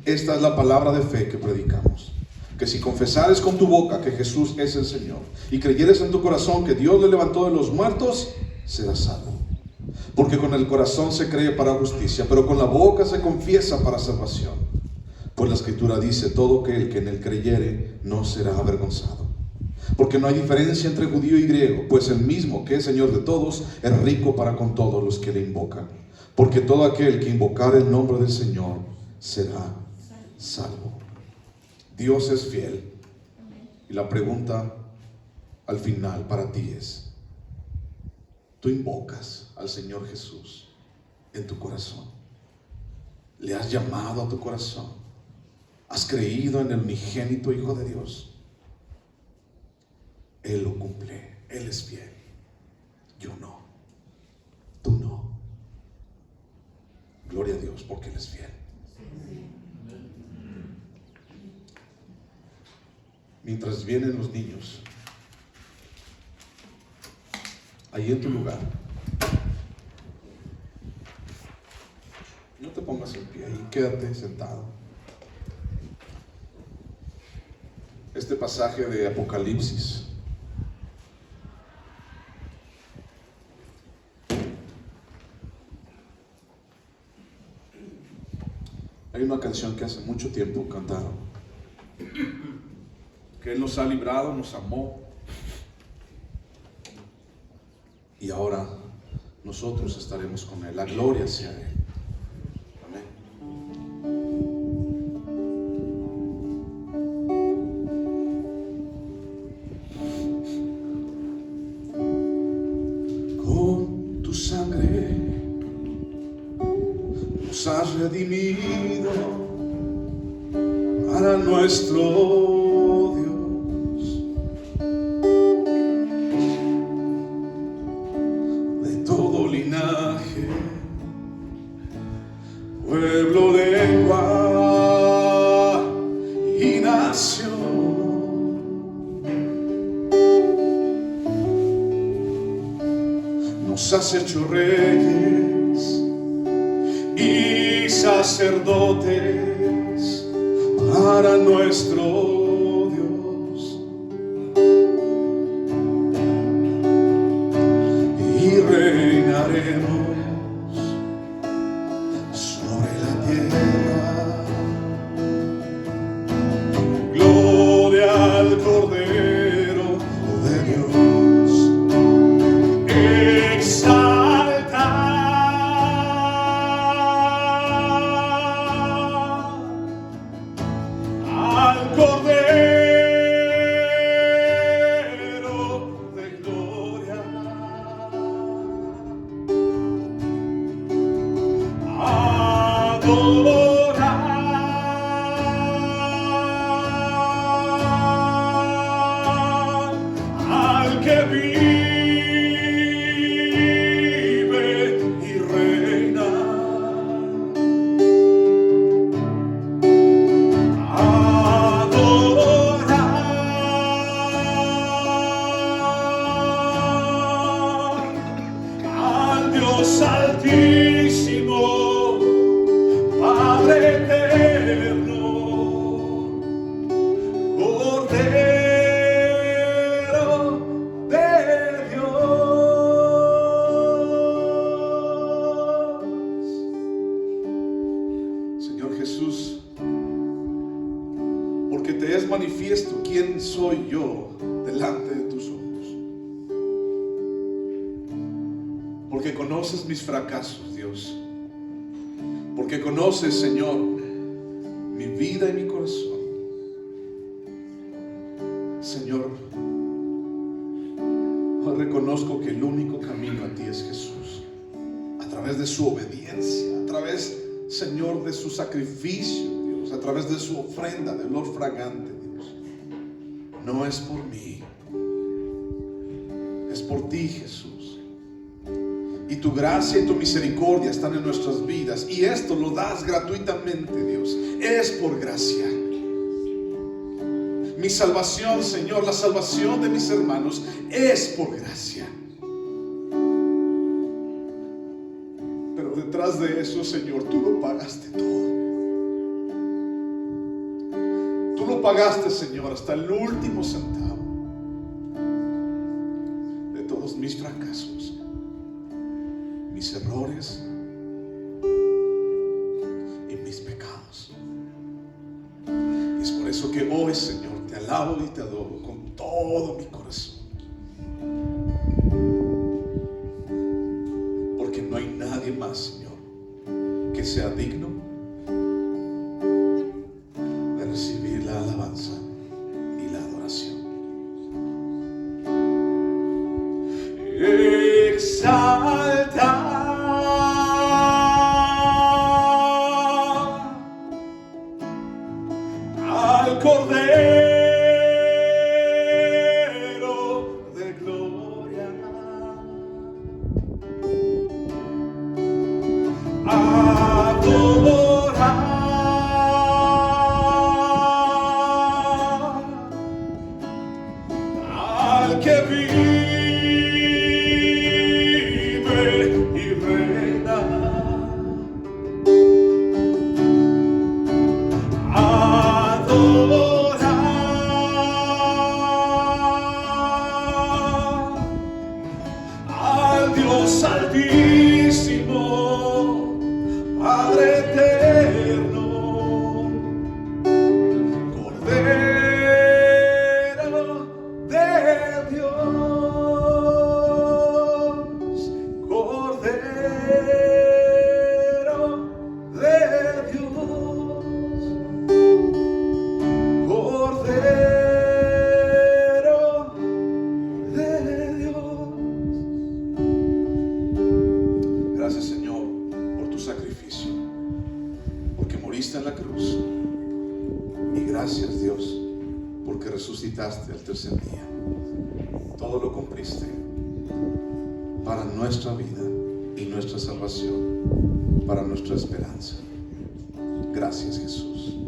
Esta es la palabra de fe que predicamos. Que si confesares con tu boca que Jesús es el Señor y creyeres en tu corazón que Dios le levantó de los muertos, serás salvo. Porque con el corazón se cree para justicia, pero con la boca se confiesa para salvación. Pues la Escritura dice: todo aquel que en él creyere no será avergonzado. Porque no hay diferencia entre judío y griego, pues el mismo que es Señor de todos es rico para con todos los que le invocan. Porque todo aquel que invocare el nombre del Señor será salvo. Dios es fiel. Y la pregunta al final para ti es: ¿tú invocas al Señor Jesús en tu corazón? ¿Le has llamado a tu corazón? ¿Has creído en el unigénito Hijo de Dios? Él lo cumple, Él es fiel. Yo no, tú no. Gloria a Dios porque Él es fiel. Mientras vienen los niños, ahí en tu lugar, no te pongas en pie, ahí quédate sentado. Este pasaje de Apocalipsis hay una canción que hace mucho tiempo cantaron, que Él nos ha librado, nos amó, y ahora nosotros estaremos con Él. La gloria sea a Él. Amén. Con tu sangre nos has redimido para nuestro pueblo, lengua y nación. Nos has hecho reyes y sacerdotes para nuestro Dios, y reinaremos Cordero de Dios. Exalta al Cordero de gloria. Que vive y reina, adorar al Dios altísimo, Padre eterno, Cordero manifiesto quién soy yo delante de tus ojos, porque conoces mis fracasos, Dios, porque conoces, Señor, mi vida y mi corazón. Señor, hoy reconozco que el único camino a ti es Jesús, a través de su obediencia, a través, Señor, de su sacrificio, Dios, a través de su ofrenda de olor fragante. No es por mí, es por ti, Jesús. Y y tu gracia y tu misericordia están en nuestras vidas, y esto lo das gratuitamente, Dios. Es por gracia. Mi salvación, Señor, la salvación de mis hermanos es por gracia. Pero detrás de eso, Señor, tú lo pagaste todo. Tú lo pagaste, Señor, hasta el último centavo de todos mis fracasos, mis errores y mis pecados. Y es por eso que hoy, Señor, te alabo y te adoro con todo mi corazón. Porque no hay nadie más, Señor, que sea digno de recibir la alabanza y la adoración. Exalta al Cordero de gloria, adorar al que vive y reina, al Dios altísimo, Padre eterno, Cordero de Dios, Cordero de Dios, Cordero de Dios. Gracias, Señor, por tu sacrificio, porque moriste en la cruz. Y gracias, Dios, porque resucitaste al tercer día. Todo lo cumpliste para nuestra vida y nuestra salvación, para nuestra esperanza. Gracias, Jesús.